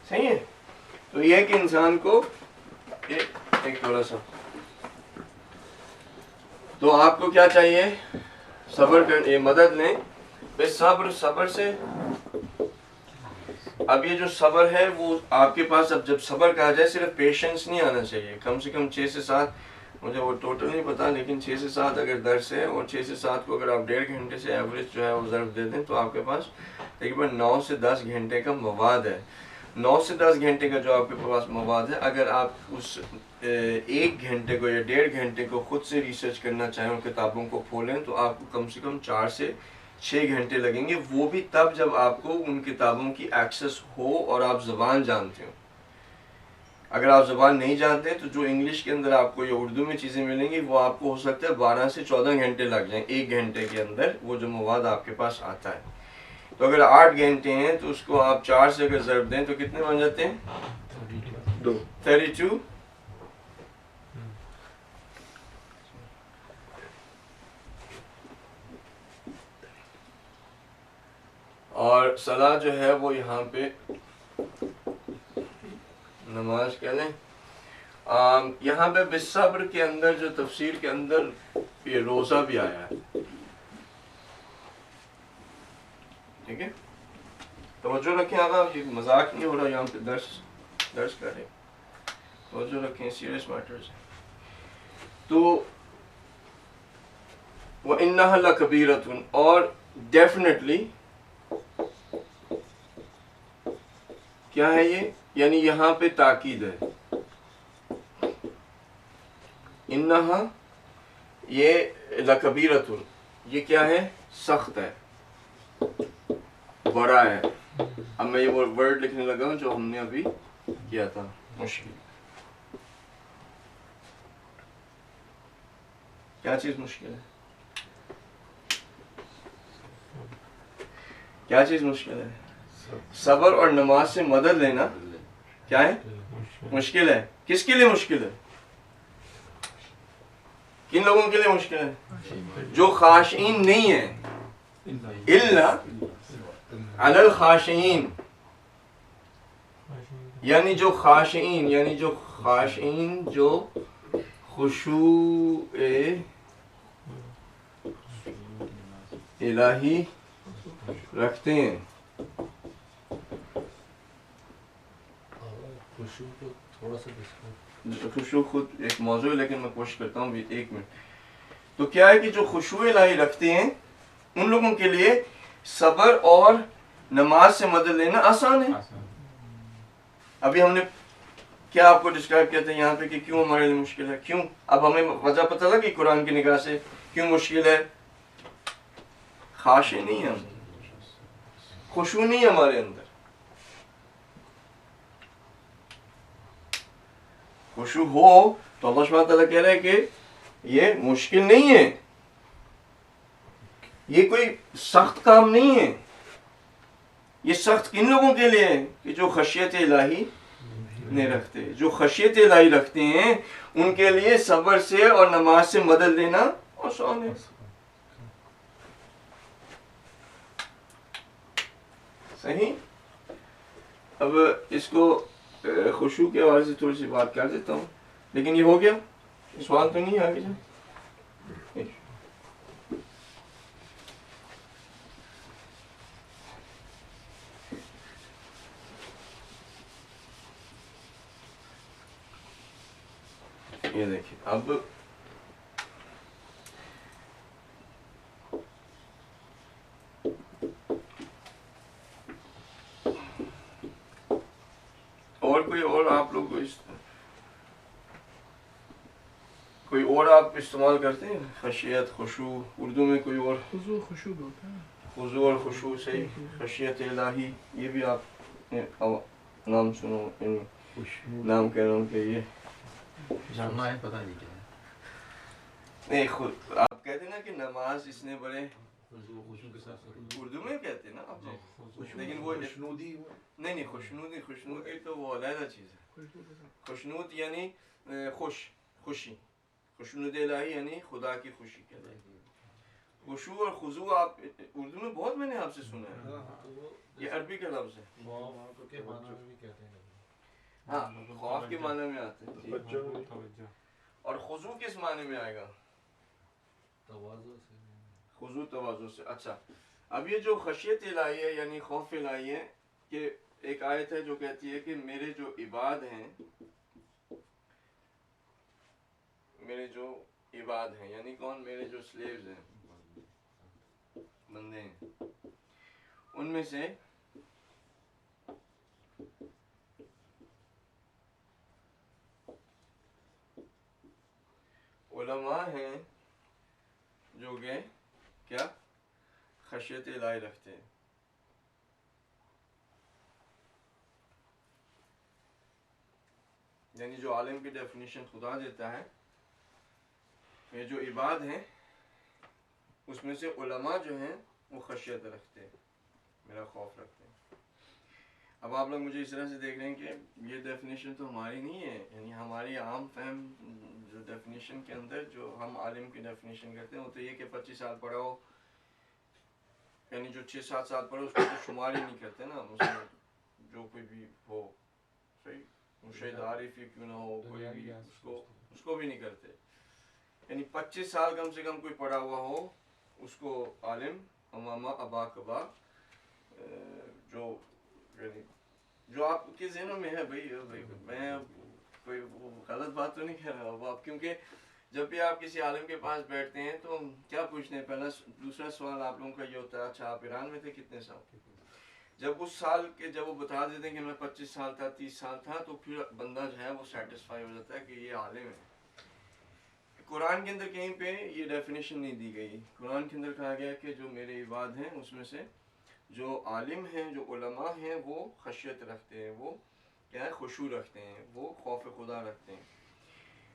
صحیح ہے. تو یہ ہے کہ انسان کو ایک تھوڑا سا، تو آپ کو کیا چاہیے؟ صبر کر، مدد لیں بے صبر سے. اب یہ جو صبر ہے وہ آپ کے پاس، اب جب صبر کہا جائے صرف پیشنس نہیں آنا چاہیے، کم سے کم 6 سے 7، مجھے وہ ٹوٹل نہیں پتا، لیکن 6 سے 7 اگر درس ہے، اور 6 سے 7 کو اگر آپ 1.5 گھنٹے سے ایوریج جو ہے وہ ضرب دے دیں، تو آپ کے پاس تقریباً 9 سے 10 گھنٹے کا مواد ہے. 9 سے 10 گھنٹے کا جو آپ کے پاس مواد ہے، اگر آپ اس 1 گھنٹے کو یا 1.5 گھنٹے کو خود سے ریسرچ کرنا چاہیں اور کتابوں کو کھولیں، تو آپ کو کم سے کم 4 سے 6 گھنٹے لگیں گے. وہ بھی تب جب آپ کو ان کتابوں کی ایکسس ہو اور آپ زبان جانتے ہو. اگر آپ زبان نہیں جانتے تو جو انگلش کے اندر آپ کو یا اردو میں چیزیں ملیں گی، وہ آپ کو ہو سکتا ہے 12 سے 14 گھنٹے لگ جائیں 1 گھنٹے کے اندر وہ جو مواد آپ کے پاس آتا ہے. تو اگر 8 گھنٹے ہیں تو اس کو آپ 4 سے اگر ضرب دیں تو کتنے بن جاتے ہیں؟ 32. اور صلاح جو ہے وہ یہاں پہ نماز کہہ لیں. یہاں پہ بالصبر کے اندر جو تفسیر کے اندر یہ روزہ بھی آیا ہے. ٹھیک ہے، توجہ رکھیں. آقا یہ مذاق نہیں ہو رہا، یہاں پہ درس کر رہے، توجہ رکھیں، سیریس میٹرز. تو وَإِنَّهَا لَكَبِيرَةٌ، اور ڈیفینیٹلی کیا ہے یہ؟ یعنی یہاں پہ تاکید ہے. انہا یہ لکبیرۃ، یہ کیا ہے؟ سخت ہے، بڑا ہے. اب میں یہ ورڈ لکھنے لگا ہوں جو ہم نے ابھی کیا تھا، مشکل. کیا چیز مشکل ہے؟ کیا چیز مشکل ہے؟ صبر اور نماز سے مدد لینا کیا ہے؟ مشکل ہے. کس کے لیے مشکل ہے؟ کن لوگوں کے لیے مشکل ہے؟ جو خاشعین نہیں ہیں، الا علی الخاشعین، یعنی جو خاشعین جو خشوع الہی رکھتے ہیں. خشوع خود ایک موضوع ہے لیکن میں کوشش کرتا ہوں 1 منٹ. تو کیا ہے کہ جو خشوع الہی رکھتے ہیں ان لوگوں کے لیے صبر اور نماز سے مدد لینا آسان ہے. ابھی ہم نے کیا آپ کو ڈسکرائب کیا تھا یہاں پہ کہ کیوں ہمارے لیے مشکل ہے، کیوں؟ اب ہمیں وجہ پتہ لگی قرآن کی نگاہ سے کیوں مشکل ہے. خاشع نہیں ہے، ہم خشوع نہیں ہے ہمارے اندر. خشوع ہو تو اللہ سبحانہ تعالیٰ کہہ رہا ہے کہ یہ مشکل نہیں ہے، یہ کوئی سخت کام نہیں ہے. یہ سخت کن لوگوں کے لیے ہے کہ جو خشیت الہی نہیں رکھتے. جو خشیت الہی رکھتے ہیں ان کے لیے صبر سے اور نماز سے مدد لینا آسان ہے. صحیح. اب اس کو خشوع کے حوالے سے تھوڑی سی بات کر دیتا ہوں، لیکن یہ ہو گیا، سوال تو نہیں آگے جائے. یہ دیکھیں اب اور کوئی اور آپ لوگ کوئی اور آپ استعمال کرتے ہیں خشیت خشوع اردو میں کوئی اور؟ خضوع خشوع ہوتا ہے. خضوع اور خشوع سے خشیت الہی یہ بھی آپ نے نام سنو، نام کہہ رہا ہوں کہ یہ جاننا ہے، پتہ نہیں کیا ہے. نہیں خود آپ کہتے ہیں نا کہ نماز اس نے بڑے خشوع کے ساتھ اردو میں کہتے ہیں نا آپ، لیکن وہ نہیں خوشنودی تو وہ علیحدہ چیز ہے. خوشنود یعنی خوشی، خوشنود الہی یعنی خدا کی خوشی کہتے ہیں. خشوع اور خضوع آپ اردو میں بہت میں نے آپ سے سنا ہے، یہ عربی کا لفظ ہے. ہاں خوف کے معنی میں آتے ہیں. اور خضوع کس معنی میں آئے گا؟ خضوع تواضع سے. اچھا اب یہ جو خشیت الہی ہے یعنی خوف الہی ہے، کہ ایک آیت ہے جو کہتی ہے کہ میرے جو عباد ہیں، میرے جو عباد ہیں یعنی کون؟ میرے جو سلیوز ہیں، بندے ہیں، ان میں سے علماء ہیں جو کہ کیا خشیت الہی رکھتے ہیں. یعنی جو عالم کی ڈیفینیشن خدا دیتا ہے، یہ جو عباد ہیں اس میں سے علماء جو ہیں وہ خشیت رکھتے ہیں، میرا خوف رکھتے ہیں. اب آپ لوگ مجھے اس طرح سے دیکھ رہے ہیں کہ یہ ڈیفینیشن تو ہماری نہیں ہے، یعنی ہماری عام فہم جو ڈیفینیشن کے اندر جو ہم عالم کی ڈیفینیشن کرتے ہیں وہ تو یہ کہ 25 سال پڑھا ہو، یعنی جو 6-7 سال پڑھو اس کو تو شمار ہی نہیں کرتے نا. مسلم جو کوئی بھی ہو، صحیح مشاہد عارف ہی کیوں نہ ہو، کوئی بھی اس کو بھی نہیں کرتے. یعنی 25 سال کم سے کم کوئی پڑھا ہوا ہو اس کو عالم امامہ ابا کبا جو آپ کے ذہنوں میں ہے. بھائی میں کوئی غلط بات تو نہیں کہہ رہا ہوں آپ، کیونکہ جب بھی آپ کسی عالم کے پاس بیٹھتے ہیں تو کیا پوچھتے ہیں؟ پہلا دوسرا سوال آپ لوگوں کا یہ ہوتا ہے اچھا آپ ایران میں تھے کتنے سال؟ جب اس سال کے جب وہ بتا دیتے ہیں کہ میں 25 سال تھا 30 سال تھا تو پھر بندہ جو ہے وہ سیٹسفائی ہو جاتا ہے کہ یہ عالم ہے. قرآن کے اندر کہیں پہ یہ ڈیفینیشن نہیں دی گئی. قرآن کے اندر کہا گیا کہ جو میرے عباد ہیں اس میں سے جو عالم ہیں، جو علماء ہیں، وہ خشیت رکھتے ہیں، وہ کیا ہے خشوع رکھتے ہیں، وہ خوف خدا رکھتے ہیں.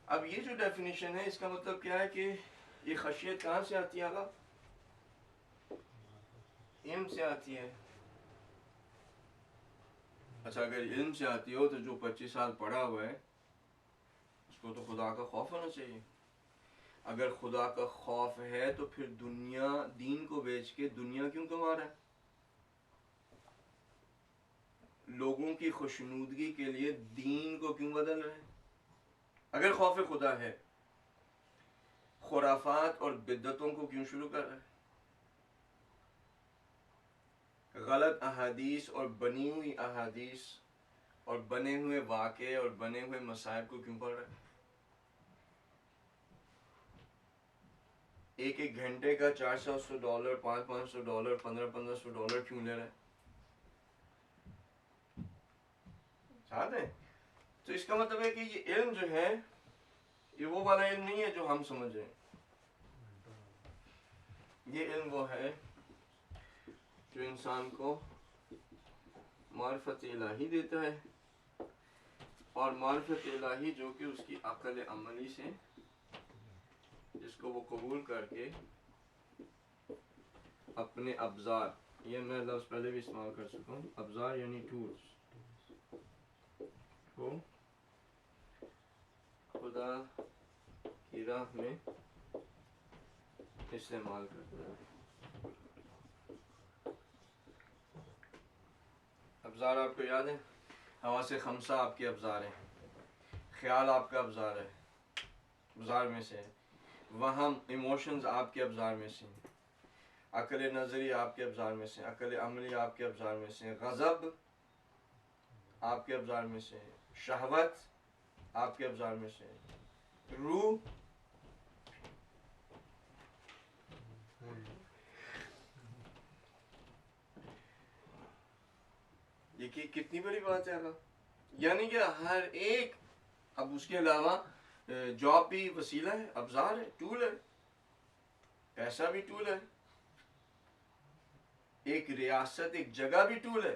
اب یہ جو ڈیفینیشن ہے اس کا مطلب کیا ہے کہ یہ خشیت کہاں سے آتی ہے؟ آگا علم سے آتی ہے. اچھا اگر علم سے آتی ہو تو جو 25 سال پڑھا ہوا ہے اس کو تو خدا کا خوف ہونا چاہیے. اگر خدا کا خوف ہے تو پھر دین کو بیچ کے دنیا کیوں کما رہا ہے؟ لوگوں کی خوشنودگی کے لیے دین کو کیوں بدل رہے ہیں؟ اگر خوف خدا ہے، خرافات اور بدعتوں کو کیوں شروع کر رہے ہیں؟ غلط احادیث اور بنی ہوئی احادیث اور بنے ہوئے واقعے اور بنے ہوئے مصائب کو کیوں پڑھ رہے ہیں؟ ایک ایک گھنٹے کا $400 $500 $1500 کیوں لے رہے ہیں؟ ساتھ ہیں؟ تو اس کا مطلب ہے کہ یہ علم جو ہے یہ وہ والا علم نہیں ہے جو ہم سمجھ رہے ہیں. یہ علم وہ ہے جو انسان کو معرفت الہی دیتا ہے، اور معرفت الہی جو کہ اس کی عقل عملی سے جس کو وہ قبول کر کے اپنے ابزار، یہ میں لفظ پہلے بھی استعمال کر چکا ہوں، ابزار یعنی ٹولز کو خدا کی راہ میں استعمال کرتا ہے. ابزار آپ کو یاد ہے؟ حواس خمسہ آپ کے ابزار ہیں، خیال آپ کا ابزار ہے، ابزار میں سے ہے، وہم ایموشنز آپ کے ابزار میں سے ہیں، عقل نظری آپ کے ابزار میں سے، عقل عملی آپ کے ابزار میں سے، غضب آپ کے ابزار میں سے، شہوت آپ کے ابزار میں سے، روح یہ کتنی بڑی بات ہے. یعنی کہ ہر ایک، اب اس کے علاوہ جاب بھی وسیلہ ہے، ابزار ہے، ٹول ہے، پیسہ بھی ٹول ہے، ایک ریاست ایک جگہ بھی ٹول ہے.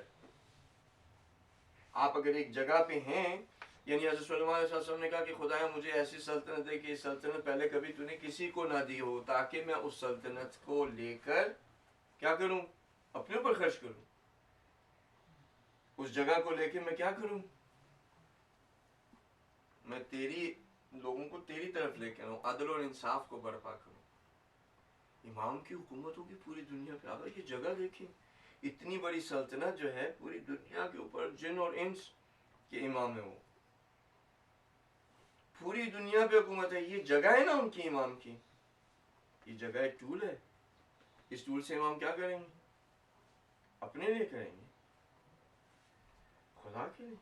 آپ اگر ایک جگہ پہ ہیں، یعنی حضرت صلی اللہ علیہ وسلم نے کہا کہ خدایا مجھے ایسی سلطنت دے کہ یہ سلطنت پہلے کبھی تو نے کسی کو نہ دی ہو، تاکہ میں اس سلطنت کو لے کر کیا کروں؟ اپنے اوپر خرچ کروں. اس جگہ کو لے کے میں کیا کروں؟ میں لوگوں کو تیری طرف لے کے آؤں، عدل اور انصاف کو برپا کروں. امام کی حکومت ہوگی پوری دنیا پہ. اگر یہ جگہ دیکھیں، اتنی بڑی سلطنت جو ہے پوری دنیا کے اوپر، جن اور انس کے امام ہے، وہ پوری دنیا پہ حکومت ہے. یہ جگہ ہے نا ان کی امام کی، یہ جگہ ایک ٹول ہے. اس ٹول سے امام کیا کریں گے؟ اپنے لیے کریں گے، خدا کے لیے.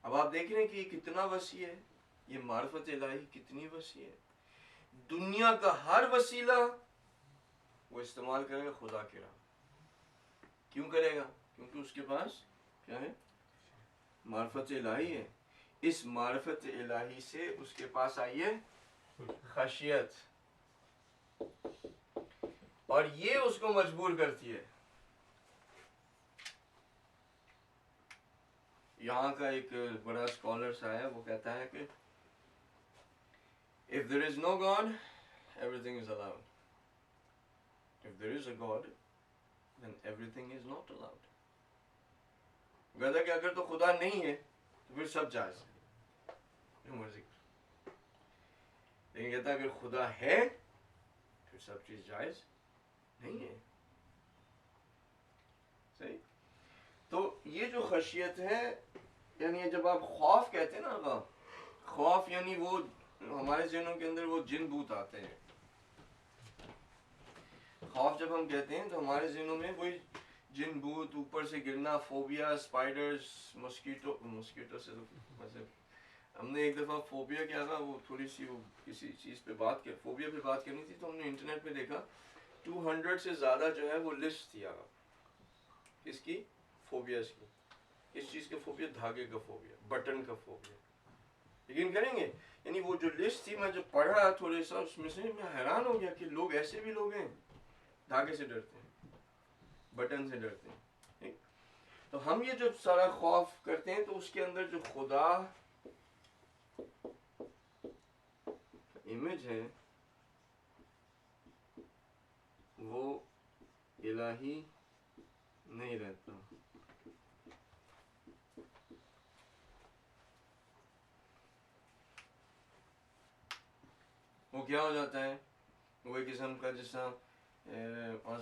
اب آپ دیکھ رہے ہیں کہ یہ کتنا وسیع ہے، یہ معرفت الہی کتنی وسیع ہے. دنیا کا ہر وسیلہ وہ استعمال کرے گا خدا کے راہ. کیوں کرے گا؟ کیونکہ اس کے پاس کیا ہے؟ معرفت الہی ہے. اس معرفت الہی سے اس کے پاس آئی ہے خشیت، اور یہ اس کو مجبور کرتی ہے. یہاں کا ایک بڑا اسکالر سا ہے، وہ کہتا ہے کہ if there is no God, everything is allowed. If there is a God, then everything is not allowed. کہتا ہے کہ اگر تو خدا نہیں ہے تو پھر سب جائز ہے، جو مرضی. لیکن کہتا ہے اگر خدا ہے پھر سب چیز جائز نہیں ہے. صحیح. تو یہ جو خشیت ہے، یعنی جب آپ خوف کہتے ہیں نا، خوف یعنی وہ ہمارے ذہنوں کے اندر وہ جن بھوت آتے ہیں. خوف جب ہم کہتے ہیں تو ہمارے ذہنوں میں وہی جن بھوت، اوپر سے گرنا، فوبیا، اسپائڈرز، مسکیٹو سے. ویسے ہم نے ایک دفعہ فوبیا کیا تھا، وہ تھوڑی سی وہ کسی چیز پہ فوبیا پہ بات کرنی تھی، تو ہم نے انٹرنیٹ پہ دیکھا 200 سے زیادہ جو ہے وہ لسٹ تھی. کس کی؟ فوبیاز کی. کس چیز کا فوبیا؟ دھاگے کا فوبیا، بٹن کا فوبیا. یقین کریں گے، یعنی وہ جو لسٹ تھی، میں جب پڑھا تھوڑے سا اس میں سے، میں حیران ہو گیا کہ لوگ ایسے بھی لوگ ہیں دھاگے سے ڈرتے ہیں، بٹن سے ڈرتے ہیں. تو ہم یہ جو سارا خوف کرتے ہیں تو اس کے اندر جو خدا امیج ہے وہ الہی نہیں رہتا. وہ کیا ہو جاتا ہے؟ وہ ایک قسم کا جیسا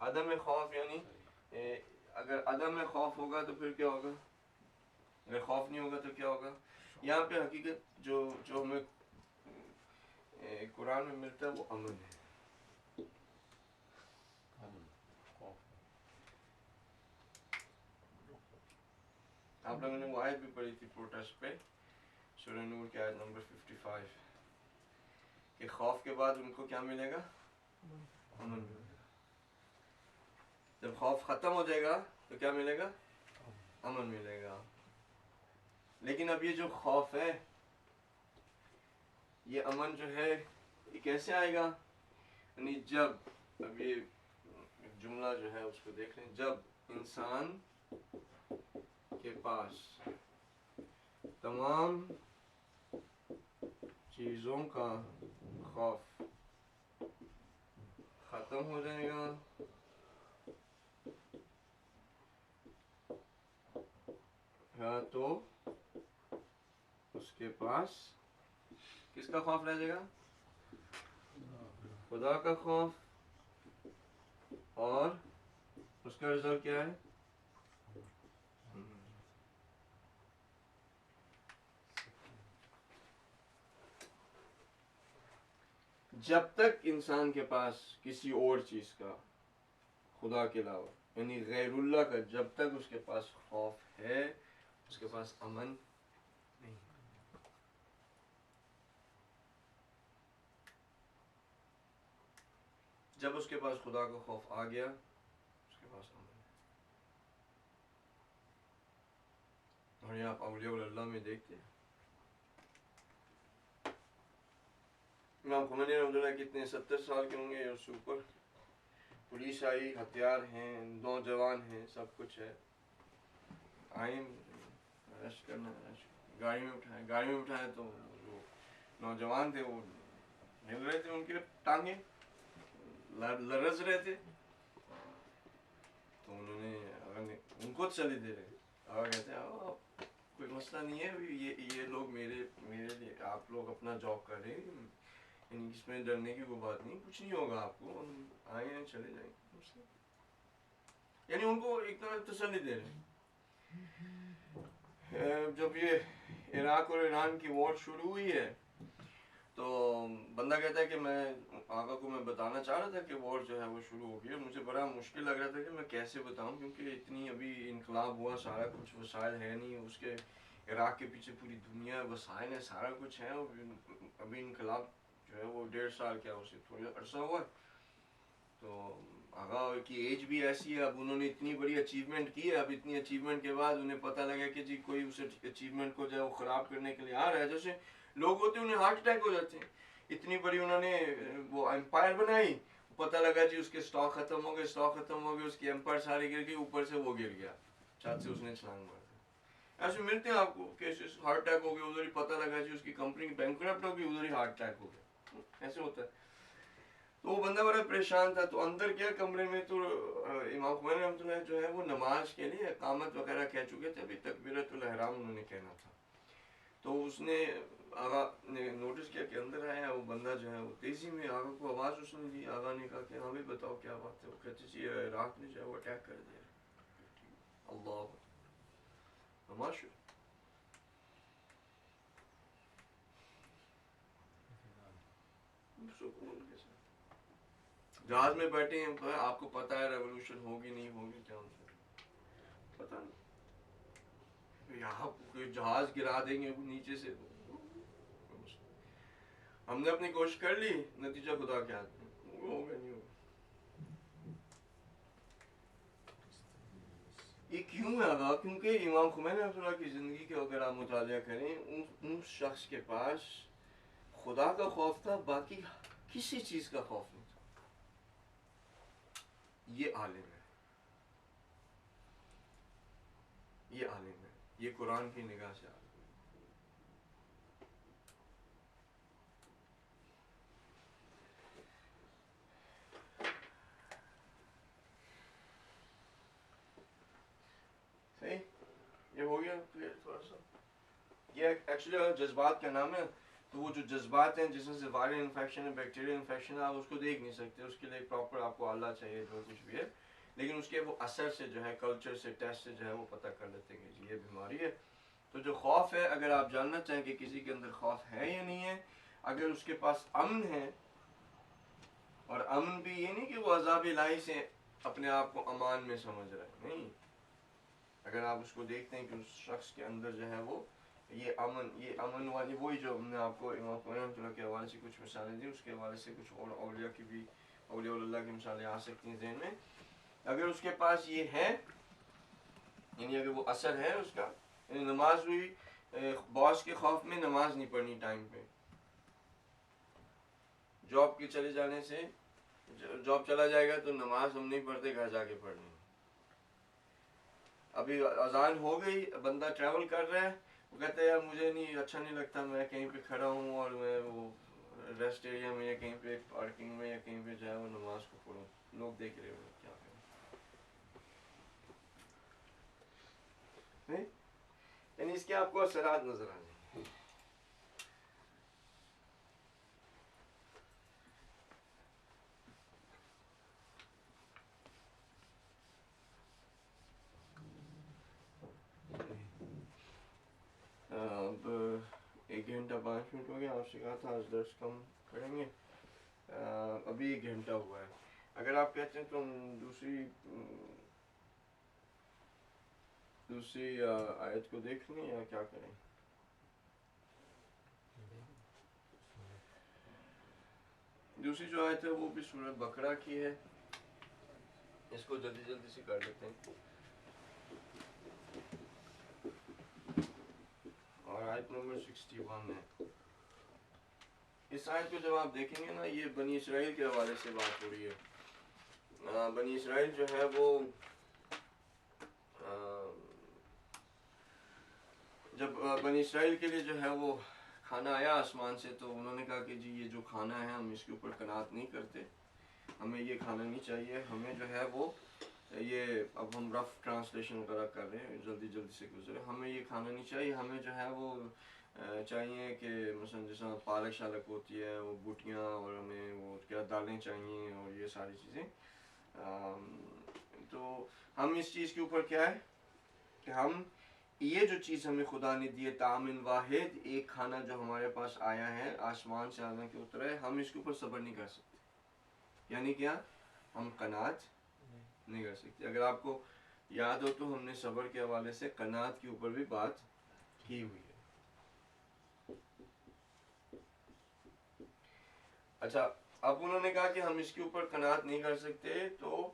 عدم خوف یعنی اگر عدم خوف ہوگا تو پھر کیا ہوگا؟ اگر خوف نہیں ہوگا تو کیا ہوگا؟ یہاں پہ حقیقت جو ہمیں قرآن میں ملتا ہے وہ امن ہے. آپ لوگوں نے وہ آیت بھی پڑھی تھی پروٹیسٹ پہ، سورہ نور کی آیت نمبر 55 کہ خوف کے بعد ان کو کیا ملے گا؟ امن ملے گا. جب خوف ختم ہو جائے گا تو کیا ملے گا؟ امن ملے گا. لیکن اب یہ جو خوف ہے، یہ امن جو ہے یہ کیسے آئے گا؟ یعنی جب، اب یہ جملہ جو ہے اس کو دیکھ لیں، جب انسان کے پاس تمام چیزوں کا خوف ختم ہو جائے گا تو اس کے پاس کس کا خوف رہ جائے گا؟ خدا کا خوف. اور اس کا رزلٹ کیا ہے؟ جب تک انسان کے پاس کسی اور چیز کا، خدا کے علاوہ یعنی غیر اللہ کا، جب تک اس کے پاس خوف ہے اس کے پاس امن نہیں. جب اس کے پاس خدا کا خوف آ گیا اس کے پاس امن ہے. اور یہ آپ اولیاء اللہ میں دیکھتے ہیں. امام خمینی رحمۃ اللہ کتنے 70 سال کے ہوں گے یا اس سے اوپر. پولیس آئی، ہتھیار ہیں، نوجوان ہیں، سب کچھ ہے. آئیں ارسٹ کرنا، گاڑی میں اٹھائے تو جو نوجوان تھے وہ ہل رہے تھے، ان کے ٹانگیں لرز رہے تھے. تو انہوں نے ان کو چلے دے رہے. اور کہتے ہیں کوئی مسئلہ نہیں ہے، یہ لوگ میرے لیے، آپ لوگ اپنا جاب کر رہے ہیں، یعنی اس میں ڈرنے کی کوئی بات نہیں، کچھ نہیں ہوگا آپ کو، آئے ہیں چلے جائیں. یعنی ان کو ایک طرح تسلی دے رہے ہیں. جب یہ عراق اور ایران کی وار شروع ہوئی ہے تو بندہ کہتا ہے کہ میں آقا کو میں بتانا چاہ رہا تھا کہ وار جو ہے وہ شروع ہو گئی، اور مجھے بڑا مشکل لگ رہا تھا کہ میں کیسے بتاؤں، کیونکہ اتنی ابھی انقلاب ہوا، سارا کچھ وسائل ہے نہیں، اس کے عراق کے پیچھے پوری دنیا وسائل ہے، سارا کچھ ہے، اور ابھی انقلاب جو ہے وہ 1.5 سال کیا اسے تھوڑا عرصہ ہوا. تو آقا کی ایج بھی ایسی ہے، اب انہوں نے اتنی بڑی اچیومنٹ کی ہے، اب اتنی اچیومنٹ کے بعد انہیں پتہ لگا کہ جی کوئی اس اچیومنٹ کو جو ہے وہ خراب کرنے کے لیے آ رہا ہے. جیسے لوگ ہوتے ہیں انہیں ہارٹ اٹیک ہو جاتے ہیں. اتنی بڑی انہوں نے وہ امپائر بنائی، پتہ لگا جی اس کے سٹاک ختم ہو گئے، اس کی امپائر ساری گر گئی، اوپر سے وہ گر گیا، چھت سے اس نے چھلانگ مار دی. ایسے ملتے ہیں آپ کو کیسز، ہارٹ اٹیک ہو گیا، ادھر ہی پتہ لگا جی اس کی کمپنی بینکرپٹ ہو گئی، ادھر ہی ہارٹ اٹیک ہو گیا. ایسے ہوتا ہے. تو وہ بندہ بڑا پریشان تھا. تو اندر گیا کمرے میں، تو امام خمینی رحمۃ اللہ جو ہے وہ نماز کے لیے اقامت وغیرہ کہہ چکے تھے، ابھی تکبیرۃ الاحرام انہوں نے کہنا تھا. تو اس نے آقا نے نوٹس کیا کہ اندر آیا وہ بندہ جو ہے وہ تیزی میں آقا کو آواز اس نے دی. آقا نے کہا کہ ہاں بھی بتاؤ کیا بات ہے. وہ کہتے جی رات میں جو ہے وہ اٹیک کر دیا. اللہ نماز شروع. سکون کے ساتھ جہاز میں بیٹھے ہیں، آپ کو پتا ہے ریولوشن ہوگی نہیں ہوگی، کیا پتا نہیں، یہاں کوئی جہاز گرا دیں گے نیچے سے. ہم نے اپنی کوشش کر لی، نتیجہ خدا کے ہاتھ میں، ہوگا نہیں ہوگا. یہ کیوں ہے آگا؟ کیونکہ امام خمینی رحمۃ اللہ کی زندگی کے اگر آپ مطالعہ کریں، ان شخص کے پاس خدا کا خوف تھا، باقی کسی چیز کا خوف نہیں تھا. یہ عالم ہے، یہ عالم ہے، یہ قرآن کی نگاہ سے عالم ہے. صحیح، یہ ہو گیا کلیئر تھوڑا سا. یہ ایکچولی جذبات کا نام ہے. تو وہ جو جذبات ہیں جس میں سے وائرل انفیکشن ہے بیکٹیریل انفیکشن ہے آپ اس کو دیکھ نہیں سکتے, اس کے لیے پراپر آپ کو آلہ چاہیے جو کچھ بھی ہے, لیکن اس کے وہ اثر سے جو ہے کلچر سے ٹیسٹ سے جو ہے وہ پتہ کر لیتے ہیں کہ جی یہ بیماری ہے. تو جو خوف ہے اگر آپ جاننا چاہیں کہ کسی کے اندر خوف ہے یا نہیں ہے, اگر اس کے پاس امن ہے, اور امن بھی یہ نہیں کہ وہ عذاب الہی سے اپنے آپ کو امان میں سمجھ رہا ہے, نہیں, اگر آپ اس کو دیکھتے ہیں کہ اس شخص کے اندر جو ہے وہ یہ امن والی وہی جو ہم نے آپ کو امام رحمۃ اللہ کے حوالے سے کچھ مثالیں دی, اس کے حوالے سے کچھ اور اولیاء کی بھی اولیاء اللہ کی مثالیں آ سکتی ہیں ذہن میں. اگر اس کے پاس یہ ہے, یعنی اگر وہ اثر ہے اس کا, یعنی نماز ہوئی باس کے خوف میں نماز نہیں پڑھنی ٹائم پہ, جاب کے چلے جانے سے جاب چلا جائے گا تو نماز ہم نہیں پڑھتے, گھر جا کے پڑھنی. ابھی اذان ہو گئی, بندہ ٹریول کر رہا ہے, وہ کہتا ہے یار مجھے نہیں اچھا نہیں لگتا, میں کہیں پہ کھڑا ہوں اور میں وہ ریسٹ ایریا میں یا کہیں پہ پارکنگ میں یا کہیں پہ جائے وہ نماز کو پڑھوں, لوگ دیکھ رہے ہو کیا کریں, یعنی اس کے آپ کو اثرات نظر آ جائیں. اب 1 گھنٹہ 5 منٹ ہو گیا, آپ سے کہا تھا آج درس کم کریں گے, ابھی 1 گھنٹہ ہوا ہے. اگر آپ کہتے ہیں تو ہم دوسری آیت کو دیکھ لیں یا کیا کریں؟ دوسری جو آیت ہے وہ بھی سورہ بقرہ کی ہے, اس کو جلدی جلدی سے کر لیتے ہیں. اور آیت نمبر 61 ہے. اس آیت کو جب آپ دیکھیں گے نا, یہ بنی اسرائیل کے حوالے سے بات ہو رہی ہے. بنی اسرائیل جو ہے وہ جب بنی اسرائیل کے لیے جو ہے وہ کھانا آیا آسمان سے, تو انہوں نے کہا کہ جی یہ جو کھانا ہے ہم اس کے اوپر قناعت نہیں کرتے, ہمیں یہ کھانا نہیں چاہیے, ہمیں جو ہے وہ یہ, اب ہم رف ٹرانسلیشن وغیرہ کر رہے ہیں جلدی جلدی سے گزرے, ہمیں یہ کھانا نہیں چاہیے, ہمیں جو ہے وہ چاہیے کہ مثلا جیسا پالک شالک ہوتی ہے وہ بوٹیاں, اور ہمیں وہ کیا دالیں چاہیے اور یہ ساری چیزیں. تو ہم اس چیز کے اوپر کیا ہے کہ ہم یہ جو چیز ہمیں خدا نے دی ہے طعام واحد, ایک کھانا جو ہمارے پاس آیا ہے آسمان سے آنے کے اترا ہے, ہم اس کے اوپر صبر نہیں کر سکتے. یعنی کیا, ہم قناعت نہیں کر سکتے. اگر آپ کو یاد ہو تو ہم نے صبر کے حوالے سے قناعت کے اوپر بھی بات کی ہوئی ہے. اچھا, اب انہوں نے کہا کہ ہم اس کے اوپر قناعت نہیں کر سکتے, تو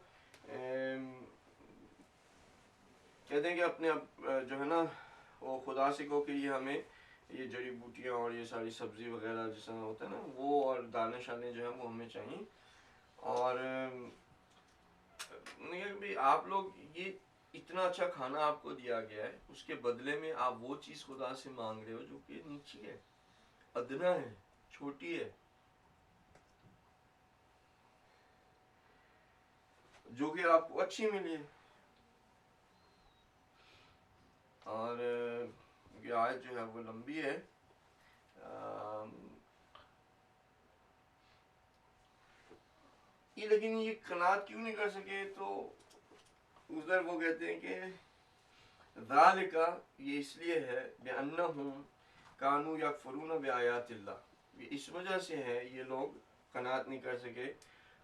کہتے ہیں کہ اپنے جو ہے نا وہ خدا سے کہو کہ یہ ہمیں یہ جڑی بوٹیاں اور یہ ساری سبزی وغیرہ جس طرح ہوتا ہے نا وہ, اور دانے شانے جو ہیں وہ ہمیں چاہیے. اور آپ لوگ یہ اتنا اچھا کھانا آپ کو دیا گیا ہے, اس کے بدلے میں آپ وہ چیز خدا سے مانگ رہے ہو جو کہ نیچی ہے, ادنا ہے, چھوٹی ہے, جو کہ آپ کو اچھی ملی ہے. اور یہ آیت جو ہے وہ لمبی ہے, لیکن یہ قناعت کیوں نہیں کر سکے, تو ادھر وہ کہتے ہیں کہ ذالک, یہ اس لیے ہے بأنہم کانوا یکفرون بآیات اللہ, یہ اس وجہ سے ہے یہ لوگ قناعت نہیں کر سکے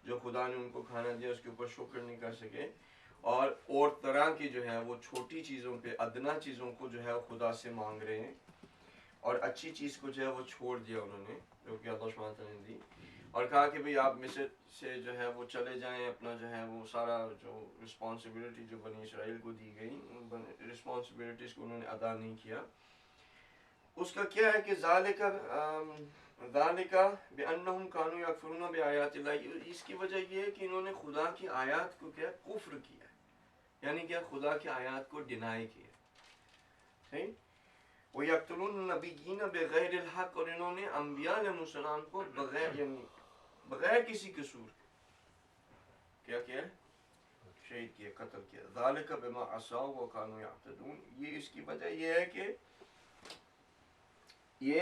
جو خدا نے ان کو کھانا دیا اس کے اوپر شکر نہیں کر سکے, اور طرح کی جو ہے وہ چھوٹی چیزوں پہ, ادنا چیزوں کو جو ہے خدا سے مانگ رہے ہیں, اور اچھی چیز کو جو ہے وہ چھوڑ دیا انہوں نے جو کہ اللہ سبحانہ تعالیٰ نے دی, اور کہا کہ بھئی آپ مصر سے جو ہے وہ چلے جائیں, اپنا جو ہے وہ سارا جو رسپانسبلٹی جو بنی اسرائیل کو دی گئی رسپانسبلٹیز کو انہوں نے ادا نہیں کیا. اس کا کیا ہے کہ ذالک بأنہم کانوا یکفرون بآیات اللہ, اس کی وجہ یہ ہے کہ انہوں نے خدا کی آیات کو کیا کفر کیا, یعنی کیا خدا کی آیات کو ڈینائی کیا. صحیح, وَيَقْتُلُونَ النَّبِيِّينَ بِغَيْرِ الْحَقِّ, اور انہوں نے انبیاء علیہ السلام کو بغیر, یعنی بغیر کسی قصور کیا کیا شہید کیا, قتل کیا. ذَلِكَ بِمَا عَصَوْا وَكَانُوا يَعْتَدُونَ, یہ اس کی وجہ یہ ہے کہ یہ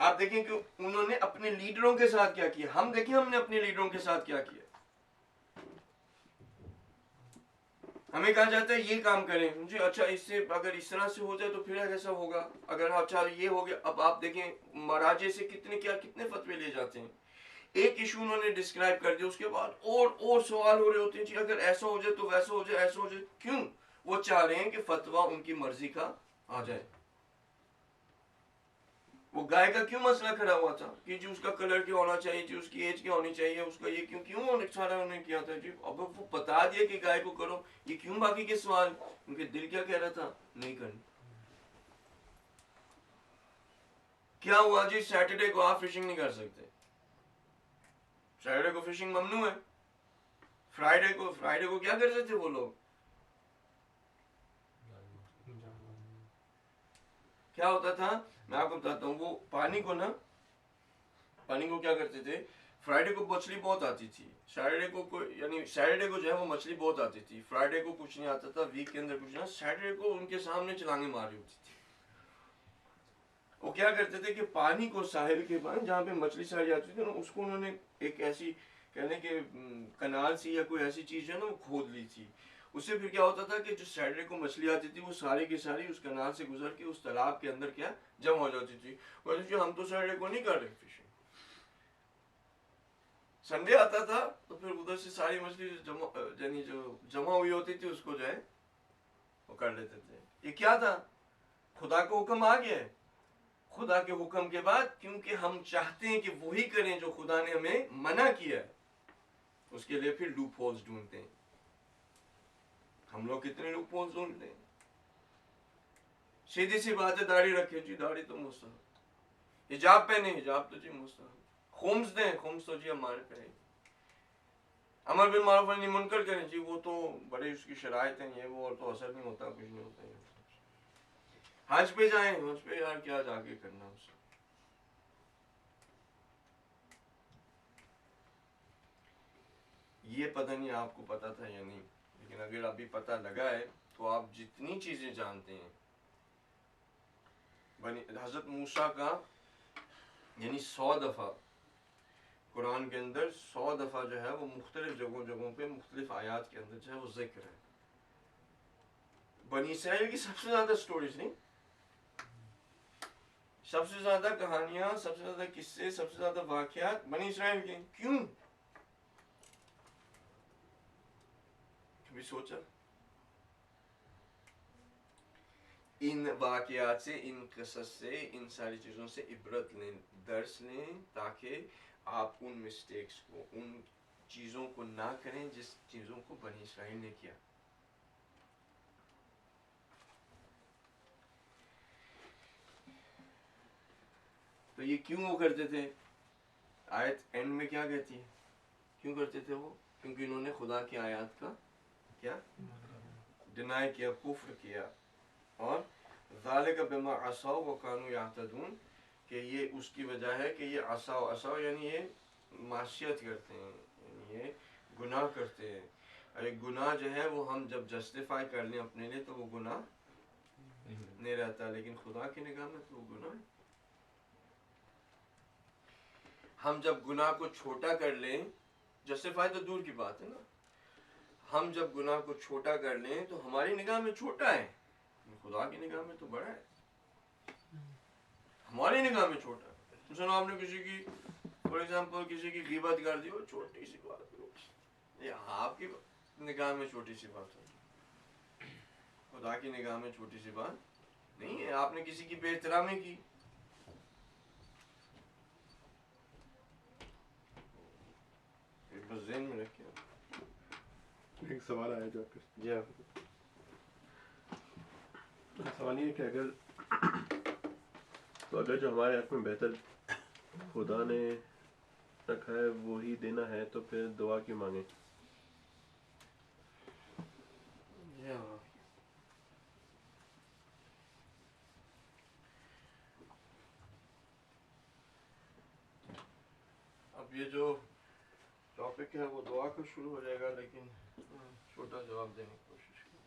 آپ دیکھیں کہ انہوں نے اپنے لیڈروں کے ساتھ کیا کیا, ہم دیکھیں ہم نے اپنے لیڈروں کے ساتھ کیا کیا. ہمیں کہا جاتا ہے یہ کام کریں جی, اچھا اس سے اگر اس طرح سے ہو جائے تو پھر ایسا ہوگا, اگر اچھا یہ ہو گیا. اب آپ دیکھیں مراجے سے کتنے فتوے لے جاتے ہیں. ایک ایشو انہوں نے ڈسکرائب کر دیا, اس کے بعد اور سوال ہو رہے ہوتے ہیں جی اگر ایسا ہو جائے تو ویسا ہو جائے, ایسا ہو جائے. کیوں؟ وہ چاہ رہے ہیں کہ فتویٰ ان کی مرضی کا آ جائے. وہ گائے کا کیوں مسئلہ کھڑا ہوا تھا کہ جی اس کا کلر کیا ہونا چاہیے, جی اس کی ایج کیا ہونی چاہیے, اس کا یہ کیوں سارا انہوں نے کیا تھا جی. اب وہ بتا دیا کہ گائے کو کرو, یہ کیوں باقی کے سوال, کیونکہ دل کیا کہہ رہا تھا, نہیں کرنی. کیا ہوا جی, سیٹرڈے کو آپ فشنگ نہیں کر سکتے, سیٹرڈے کو فشنگ ممنوع ہے. فرائیڈے کو کیا کرتے تھے وہ لوگ, کیا ہوتا تھا میں آپ کو بتاتا ہوں. وہ پانی کو کیا کرتے تھے, فرائیڈے کو مچھلی بہت آتی تھی, سیٹرڈے کو جو ہے وہ مچھلی بہت آتی تھی, فرائیڈے کو کچھ نہیں آتا تھا, ویک کے اندر کچھ نہیں. سیٹرڈے کو ان کے سامنے چلانگیں ماری ہوتی تھی. وہ کیا کرتے تھے کہ پانی کو ساحل کے پاس جہاں پہ مچھلی ساری آتی تھی نا, اس کو انہوں نے ایک ایسی کہنے کہ کنال سی یا کوئی ایسی چیز ہے نا وہ کھود لی تھی. اس سے پھر کیا ہوتا تھا کہ جو سیٹرڈے کو مچھلی آتی تھی وہ ساری کی ساری اس کنال سے گزر کے اس تالاب کے اندر کیا جمع ہو جاتی تھی. ہم تو سیٹرڈے کو نہیں کر رہے فشنگ, سنڈے آتا تھا تو پھر ادھر سے ساری مچھلی یعنی جو جمع ہوئی ہوتی تھی اس کو جو ہے وہ کر لیتے تھے. یہ کیا تھا, خدا کا حکم آ گیا ہے. خدا کے حکم کے بعد کیونکہ ہم چاہتے ہیں کہ وہی کریں جو خدا نے ہمیں منع کیا ہے, اس کے لیے پھر لوپ ہولز ڈھونڈتے ہیں. ہم لوگ کتنے لوپ ہولز ڈھونڈتے ہیں. سیدھی سی بات ہے, داڑھی رکھے جی داڑھی تو مستحب, حجاب پہنے حجاب تو جی مستحب, خمس دیں خمس تو جی ہمارے پہ ہے, امر بالمعروف نہی منکر کریں جی وہ تو بڑے اس کی شرائط ہیں, یہ وہ اور تو اثر نہیں ہوتا, کچھ نہیں ہوتا. حج پہ جائیں, حج پہ یار کیا جا کے کرنا اس سے. یہ پتہ نہیں آپ کو پتا تھا یا نہیں, لیکن اگر ابھی پتہ لگا ہے تو آپ جتنی چیزیں جانتے ہیں حضرت موسیٰ کا یعنی 100 دفعہ قرآن کے اندر 100 دفعہ جو ہے وہ مختلف جگہوں پہ مختلف آیات کے اندر جو ہے وہ ذکر ہے. بنی اسرائیل کی سب سے زیادہ سٹوریز نہیں, سب سے زیادہ کہانیاں, سب سے زیادہ قصے, سب سے زیادہ واقعات بنی اسرائیل کے. کیوں؟ کبھی سوچا ان واقعات سے, ان قصص سے, ان ساری چیزوں سے عبرت لیں, درس لیں, تاکہ آپ ان مسٹیکس کو, ان چیزوں کو نہ کریں جس چیزوں کو بنی اسرائیل نے کیا. تو یہ کیوں وہ کرتے تھے؟ آیت اینڈ میں کیا کہتی ہے, کیوں کرتے تھے وہ؟ کیونکہ انہوں نے خدا کی آیات کا کیا ڈینائی کیا, کفر کیا. اور ذالک بما عصوا وکانوا یعتدون, کہ یہ اس کی وجہ ہے کہ یہ عصوا یعنی یہ معصیت کرتے ہیں, یعنی یہ گناہ کرتے ہیں. ایک گناہ جو ہے وہ ہم جب جسٹیفائی کر لیں اپنے لیے تو وہ گناہ نہیں رہتا, لیکن خدا کی نگاہ میں تو وہ گناہ ہے. ہم جب گناہ کو چھوٹا کر لیں, جسٹیفائی تو دور کی بات ہے نا, ہم جب گناہ کو چھوٹا کر لیں تو ہماری نگاہ میں چھوٹا ہے, خدا کی نگاہ میں تو بڑا ہے. ہماری نگاہ میں چھوٹا ہے. سنو آپ نے کسی کی فار ایگزامپل کسی کی غیبت کر دی, چھوٹی سی بات, یہ آپ کی نگاہ میں چھوٹی سی بات ہے, خدا کی نگاہ میں چھوٹی سی بات نہیں ہے. آپ نے کسی کی بے احترامی کی, بس ذہن میں رکھیں. ایک سوال آیا جو جی سوال یہ ہے کہ اگر جو ہمارے حق میں بہتر خدا نے رکھا ہے وہی دینا ہے تو پھر دعا کیوں مانگیں؟ اب یہ جو ٹاپک ہے وہ دعا کا شروع ہو جائے گا, لیکن چھوٹا جواب دینے کی کوشش کریں.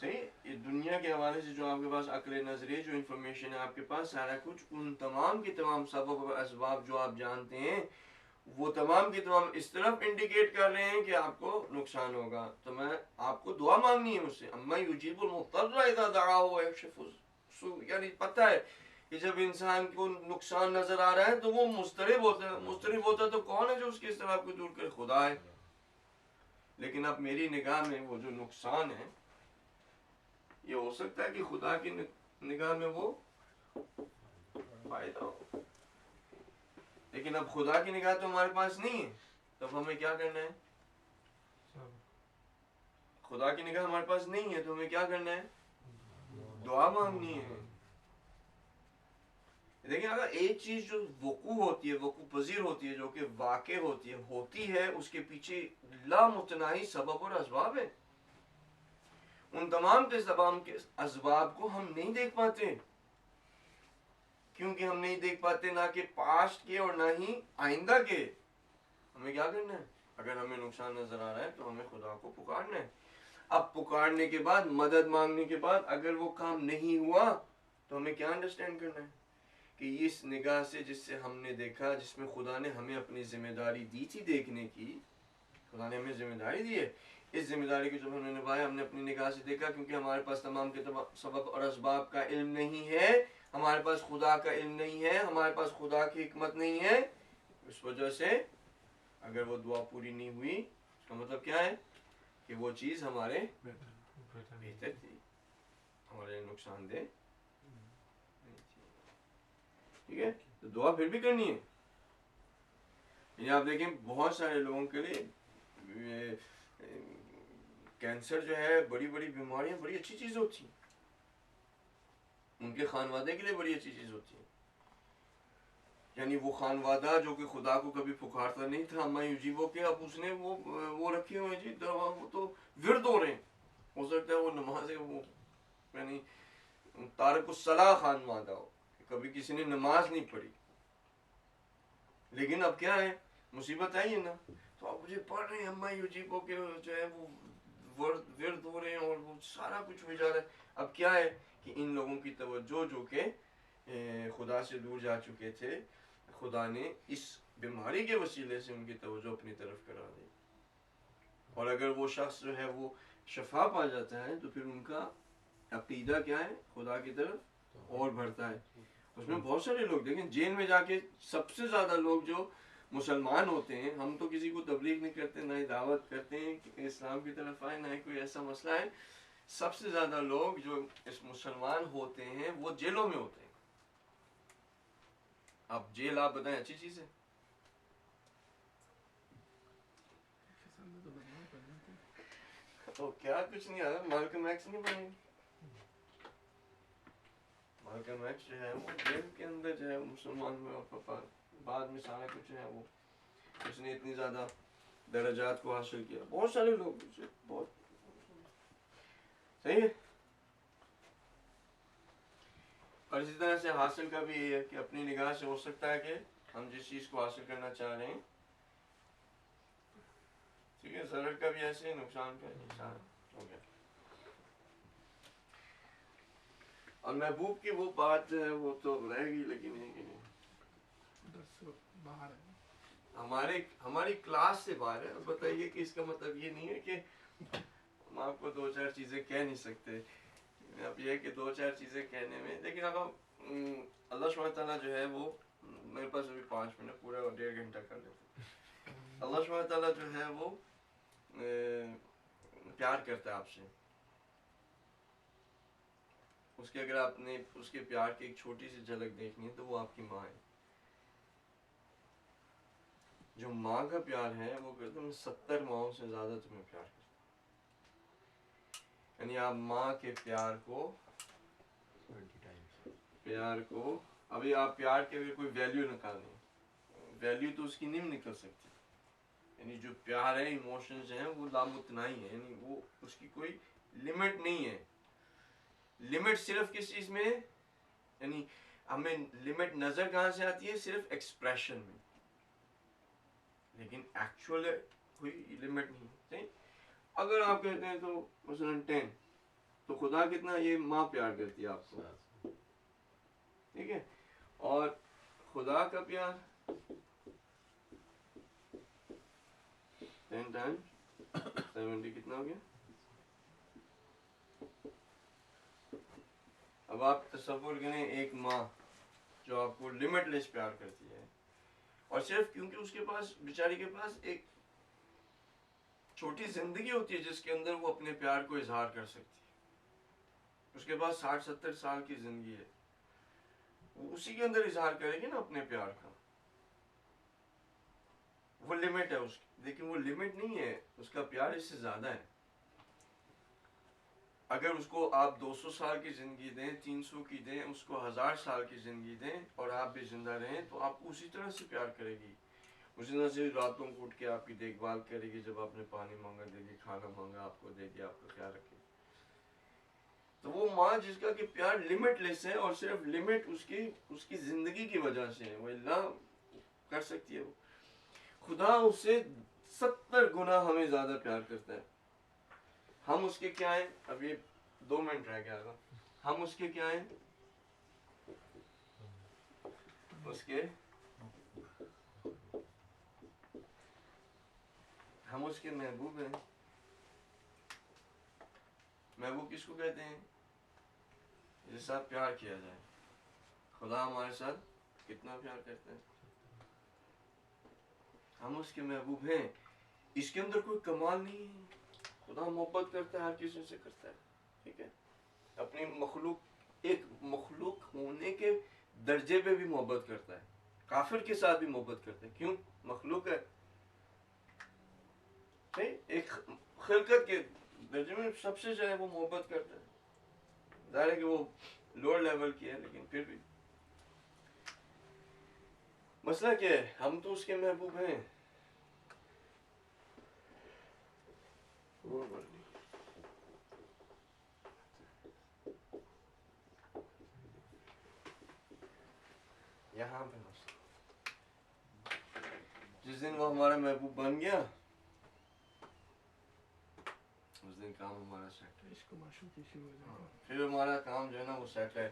صحیح. یہ دنیا کے حوالے سے جو آپ کے پاس عقل نظری جو انفارمیشن ہے آپ کے پاس سارا کچھ ان تمام کے تمام سبب اور اسباب جو آپ جانتے ہیں وہ تمام کے تمام اس طرف انڈیکیٹ کر رہے ہیں کہ آپ کو نقصان ہوگا. تو میں آپ کو دعا مانگنی ہے مجھ سے. اما یجیب المضطر اذا دعاہ ویکشف السوء. یعنی پتہ ہے کہ جب انسان کو نقصان نظر آ رہا ہے تو وہ مضطرب ہوتا ہے. مضطرب ہوتا ہے تو کون ہے جو اس کے اس طرح کو دور کرے؟ خدا ہے. لیکن اب میری نگاہ میں وہ جو نقصان ہے یہ ہو سکتا ہے کہ خدا کی نگاہ میں وہ فائدہ ہو. لیکن اب خدا کی نگاہ تو ہمارے پاس نہیں ہے. تب ہمیں کیا کرنا ہے؟ خدا کی نگاہ ہمارے پاس نہیں ہے تو ہمیں کیا کرنا ہے؟ دعا مانگنی ہے. دیکھیں اگر ایک چیز جو وقوع ہوتی ہے وقوع پذیر ہوتی ہے جو کہ واقع ہوتی ہے اس کے پیچھے لامتناہی سبب اور اسباب ہے. ان تمام کے اسباب کو ہم نہیں دیکھ پاتے. کیونکہ ہم نہیں دیکھ پاتے نہ کہ پاسٹ کے اور نہ ہی آئندہ کے. ہمیں کیا کرنا ہے؟ اگر ہمیں نقصان نظر آ رہا ہے تو ہمیں خدا کو پکارنا ہے. اب پکارنے کے بعد مدد مانگنے کے بعد اگر وہ کام نہیں ہوا تو ہمیں کیا انڈرسٹینڈ کرنا ہے کہ اس نگاہ سے جس سے ہم نے دیکھا جس میں خدا نے ہمیں اپنی ذمہ داری دی تھی دیکھنے کی. خدا نے ہمیں ذمہ داری دی ہے. اس ذمہ داری کو جب ہم نے نبھایا ہم نے اپنی نگاہ سے دیکھا کیونکہ ہمارے پاس تمام کے سبب اور اسباب کا علم نہیں ہے. ہمارے پاس خدا کا علم نہیں ہے. ہمارے پاس خدا کی حکمت نہیں ہے. اس وجہ سے اگر وہ دعا پوری نہیں ہوئی اس کا مطلب کیا ہے کہ وہ چیز ہمارے بہتر تھی ہمارے نقصان دہ نہیں تھی. ٹھیک ہے. تو دعا پھر بھی کرنی ہے. یعنی آپ دیکھیں بہت سارے لوگوں کے لیے کینسر جو ہے بڑی بڑی بیماریاں بڑی اچھی چیز ہوتی ہیں. ان کے خانوادے کے لیے بڑی اچھی چیز ہوتی ہے. یعنی وہ خانوادہ جو کہ خدا کو کبھی پکارتا نہیں تھا اما یجیبو کے اب اس نے وہ رکھے ہوئے جی وہ تو ورد ہو رہے ہیں. ہو سکتا ہے وہ نماز وہ یعنی تارک الصلاح خانوادہ ہو کبھی کسی نے نماز نہیں پڑھی. لیکن اب کیا ہے مصیبت آئی ہے نا تو اب مجھے پڑھ رہے ہیں اما یجیبو کے جو ہے وہ ورد ہو رہے ہیں اور وہ سارا کچھ ہو جا رہا ہے. اب کیا ہے کہ ان لوگوں کی توجہ جو کہ خدا سے دور جا چکے تھے خدا نے اس بیماری کے وسیلے سے ان کی توجہ اپنی طرف کرا دی. اور اگر وہ شخص جو ہے وہ شفا پا جاتا ہے تو پھر ان کا عقیدہ کیا ہے خدا کی طرف اور بڑھتا ہے. اس میں بہت سارے لوگ دیکھیں جیل میں جا کے سب سے زیادہ لوگ جو مسلمان ہوتے ہیں ہم تو کسی کو تبلیغ نہیں کرتے نہ ہی دعوت کرتے ہیں کہ اسلام کی طرف آئے نہ ہی کوئی ایسا مسئلہ ہے. سب سے زیادہ لوگ جو اس مسلمان ہوتے ہیں وہ جیلوں میں ہوتے ہیں. اب جیل آپ بتائیں اچھی چیز ہے؟ تو کیا کچھ نہیں آیا مالکم ایکس نہیں بنے. مالکم ایکس جو ہے وہ جیل کے اندر جو ہے مسلمان میں اور بعد میں سارا کچھ ہے وہ اس نے اتنی زیادہ درجات کو حاصل کیا. بہت سارے لوگ بہت صحیح ہے. اور اسی طرح سے حاصل کا بھی یہ ہے کہ اپنی نگاہ سے ہو سکتا ہے کہ ہم جس چیز کو حاصل کرنا چاہ رہے ہیں ٹھیک ہے ضرر کا بھی ایسے نقصان کا نقصان ہو گیا. اور محبوب کی وہ بات ہے وہ تو رہ گئی لیکن باہر ہے ہماری کلاس سے باہر ہے. بتائیے کہ اس کا مطلب یہ نہیں ہے کہ ہم آپ کو دو چار چیزیں کہہ نہیں سکتے. اب یہ ہے کہ دو چار چیزیں کہنے میں لیکن اب اللہ سبحانہ تعالیٰ جو ہے وہ میرے پاس ابھی 5 منٹ پورا 1.5 گھنٹہ کر لیتے. اللہ سبحانہ تعالیٰ جو ہے وہ پیار کرتا ہے آپ سے. اس کے اگر آپ نے اس کے پیار کی ایک چھوٹی سی جھلک دیکھنی ہے تو وہ آپ کی ماں ہے. جو ماں کا پیار ہے وہ کہتے ہیں 70 ماؤں سے زیادہ تمہیں پیار کرتا. یعنی آپ ماں کے پیار کو ابھی آپ پیار کے اگر کوئی ویلیو نکالیں ویلیو تو اس کی نہیں نکل سکتی. یعنی جو پیار ہے ایموشنز ہیں وہ لامتناہی ہیں. یعنی وہ اس کی کوئی لمٹ نہیں ہے. لمٹ صرف کس چیز میں ہے یعنی ہمیں لمٹ نظر کہاں سے آتی ہے صرف ایکسپریشن میں لیکن ایکچوئل کوئی لمٹ نہیں ہے. اگر آپ کہتے ہیں تو مثلا 10 تو خدا کتنا یہ ماں پیار کرتی ہے آپ کو, ٹھیک ہے. اور خدا کا پیار 10 times 70 کتنا ہو گیا؟ اب آپ تصور کریں ایک ماں جو آپ کو لمٹ لیس پیار کرتی ہے, اور صرف کیونکہ اس کے پاس بیچاری کے پاس ایک چھوٹی زندگی ہوتی ہے جس کے اندر وہ اپنے پیار کو اظہار کر سکتی ہے. اس کے پاس 60-70 سال کی زندگی ہے, وہ اسی کے اندر اظہار کرے گی نا اپنے پیار کا. وہ لمٹ ہے اس کی, لیکن وہ لمٹ نہیں ہے, اس کا پیار اس سے زیادہ ہے. اگر اس کو آپ 200 سال کی زندگی دیں, 300 کی دیں, اس کو 1000 سال کی زندگی دیں اور آپ بھی زندہ رہیں, تو آپ کو اسی طرح سے پیار کرے گی. اسی طرح سے راتوں کو اٹھ کے آپ کی دیکھ بھال کرے گی, جب آپ نے پانی مانگا دے گی, کھانا مانگا آپ کو دے گی, آپ کا خیال رکھے گی. تو وہ ماں جس کا کہ پیار لمٹ لیس ہے, اور صرف لمٹ اس کی زندگی کی وجہ سے ہے, وہ اللہ کر سکتی ہے. وہ خدا اس سے 70 گنا ہمیں زیادہ پیار کرتا ہے. ہم اس کے کیا ہیں؟ اب یہ 2 منٹ رہ گیا تھا. ہم اس کے کیا ہیں؟ ہم اس کے محبوب ہیں. محبوب کس کو کہتے ہیں؟ جس سے ساتھ پیار کیا جائے. خدا ہمارے ساتھ کتنا پیار کرتا ہے. ہم اس کے محبوب ہیں. اس کے اندر کوئی کمال نہیں ہے. خدا محبت کرتا ہے, ہر کسی سے کرتا ہے, ٹھیک ہے. اپنی ایک مخلوق ہونے کے درجے پہ بھی محبت کرتا ہے. کافر کے ساتھ بھی محبت کرتا ہے. کیوں؟ مخلوق ہے. ایک خلقت کے درجے میں سب سے جو ہے وہ محبت کرتا ہے. ظاہر ہے کہ وہ لوور لیول کی ہے, لیکن پھر بھی مسئلہ کیا ہے؟ ہم تو اس کے محبوب ہیں. یہاں پہ جس دن وہ ہمارا محبوب بن گیا, اس دن کام ہمارا سیٹ ہے. عشق و معشوقی شروع ہو جائے گا. پھر ہمارا کام جو ہے نا وہ سیٹ ہے.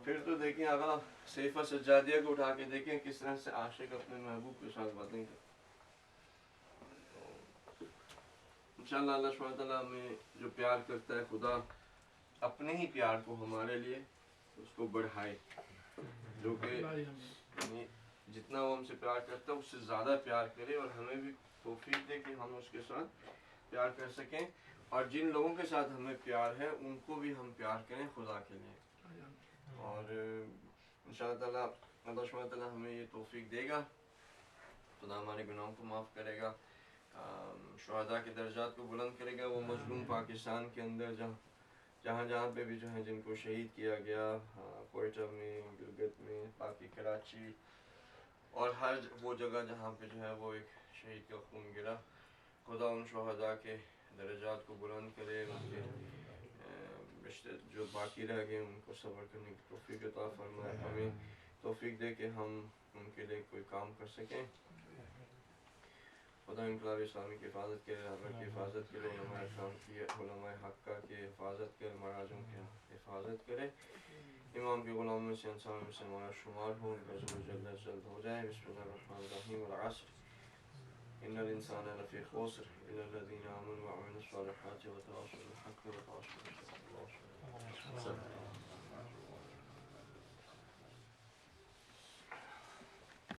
پھر تو دیکھیں آقا سیفہ سجادیہ کو اٹھا کے دیکھیں کس طرح سے عاشق اپنے محبوب کے ساتھ باتیں کرتے. انشاءاللہ اللہ سبحانہ تعالیٰ ہمیں جو پیار کرتا ہے, خدا اپنے ہی پیار کو ہمارے لیے اس کو بڑھائے, جو کہ یعنی جتنا وہ ہم سے پیار کرتا ہے اس سے زیادہ پیار کرے, اور ہمیں بھی توفیق دے کہ ہم اس کے ساتھ پیار کر سکیں, اور جن لوگوں کے ساتھ ہمیں پیار ہے ان کو بھی ہم پیار کریں خدا کے لیے. اور انشاءاللہ تعالیٰ اللہ سبحانہ تعالیٰ ہمیں یہ توفیق دے گا. خدا ہمارے گناہوں کو معاف کرے گا, شہداء کے درجات کو بلند کرے گا. وہ مظلوم پاکستان کے اندر جہاں پہ بھی جو ہیں جن کو شہید کیا گیا, کوئٹہ میں, گلگت میں, باقی کراچی, اور ہر وہ جگہ جہاں پہ جو ہے وہ ایک شہید کا خون گرا, خدا ان شہداء کے درجات کو بلند کرے. ان کے رشتے جو باقی رہ گئے ان کو صبر کرنے کی توفیق عطا فرمائے. ہمیں توفیق دے کہ ہم ان کے لیے کوئی کام کر سکیں. خدا انقلاب اسلامی کی حفاظت کرے, رہبر کی حفاظت کرے, علماء اسلام کی, علماء حقہ کی حفاظت کرے, مراجم کی حفاظت کرے. امام کے غلاموں میں سے انسان میں سے ہمارا شمار ہو, ان کا جلد ہو جائے. بسم اللہ الرحمن الرحیم. والعصر ان الانسان لفی خسر الا الذین آمنوا وعملوا الصالحات وتواصوا بالحق وتواصوا بالصبر.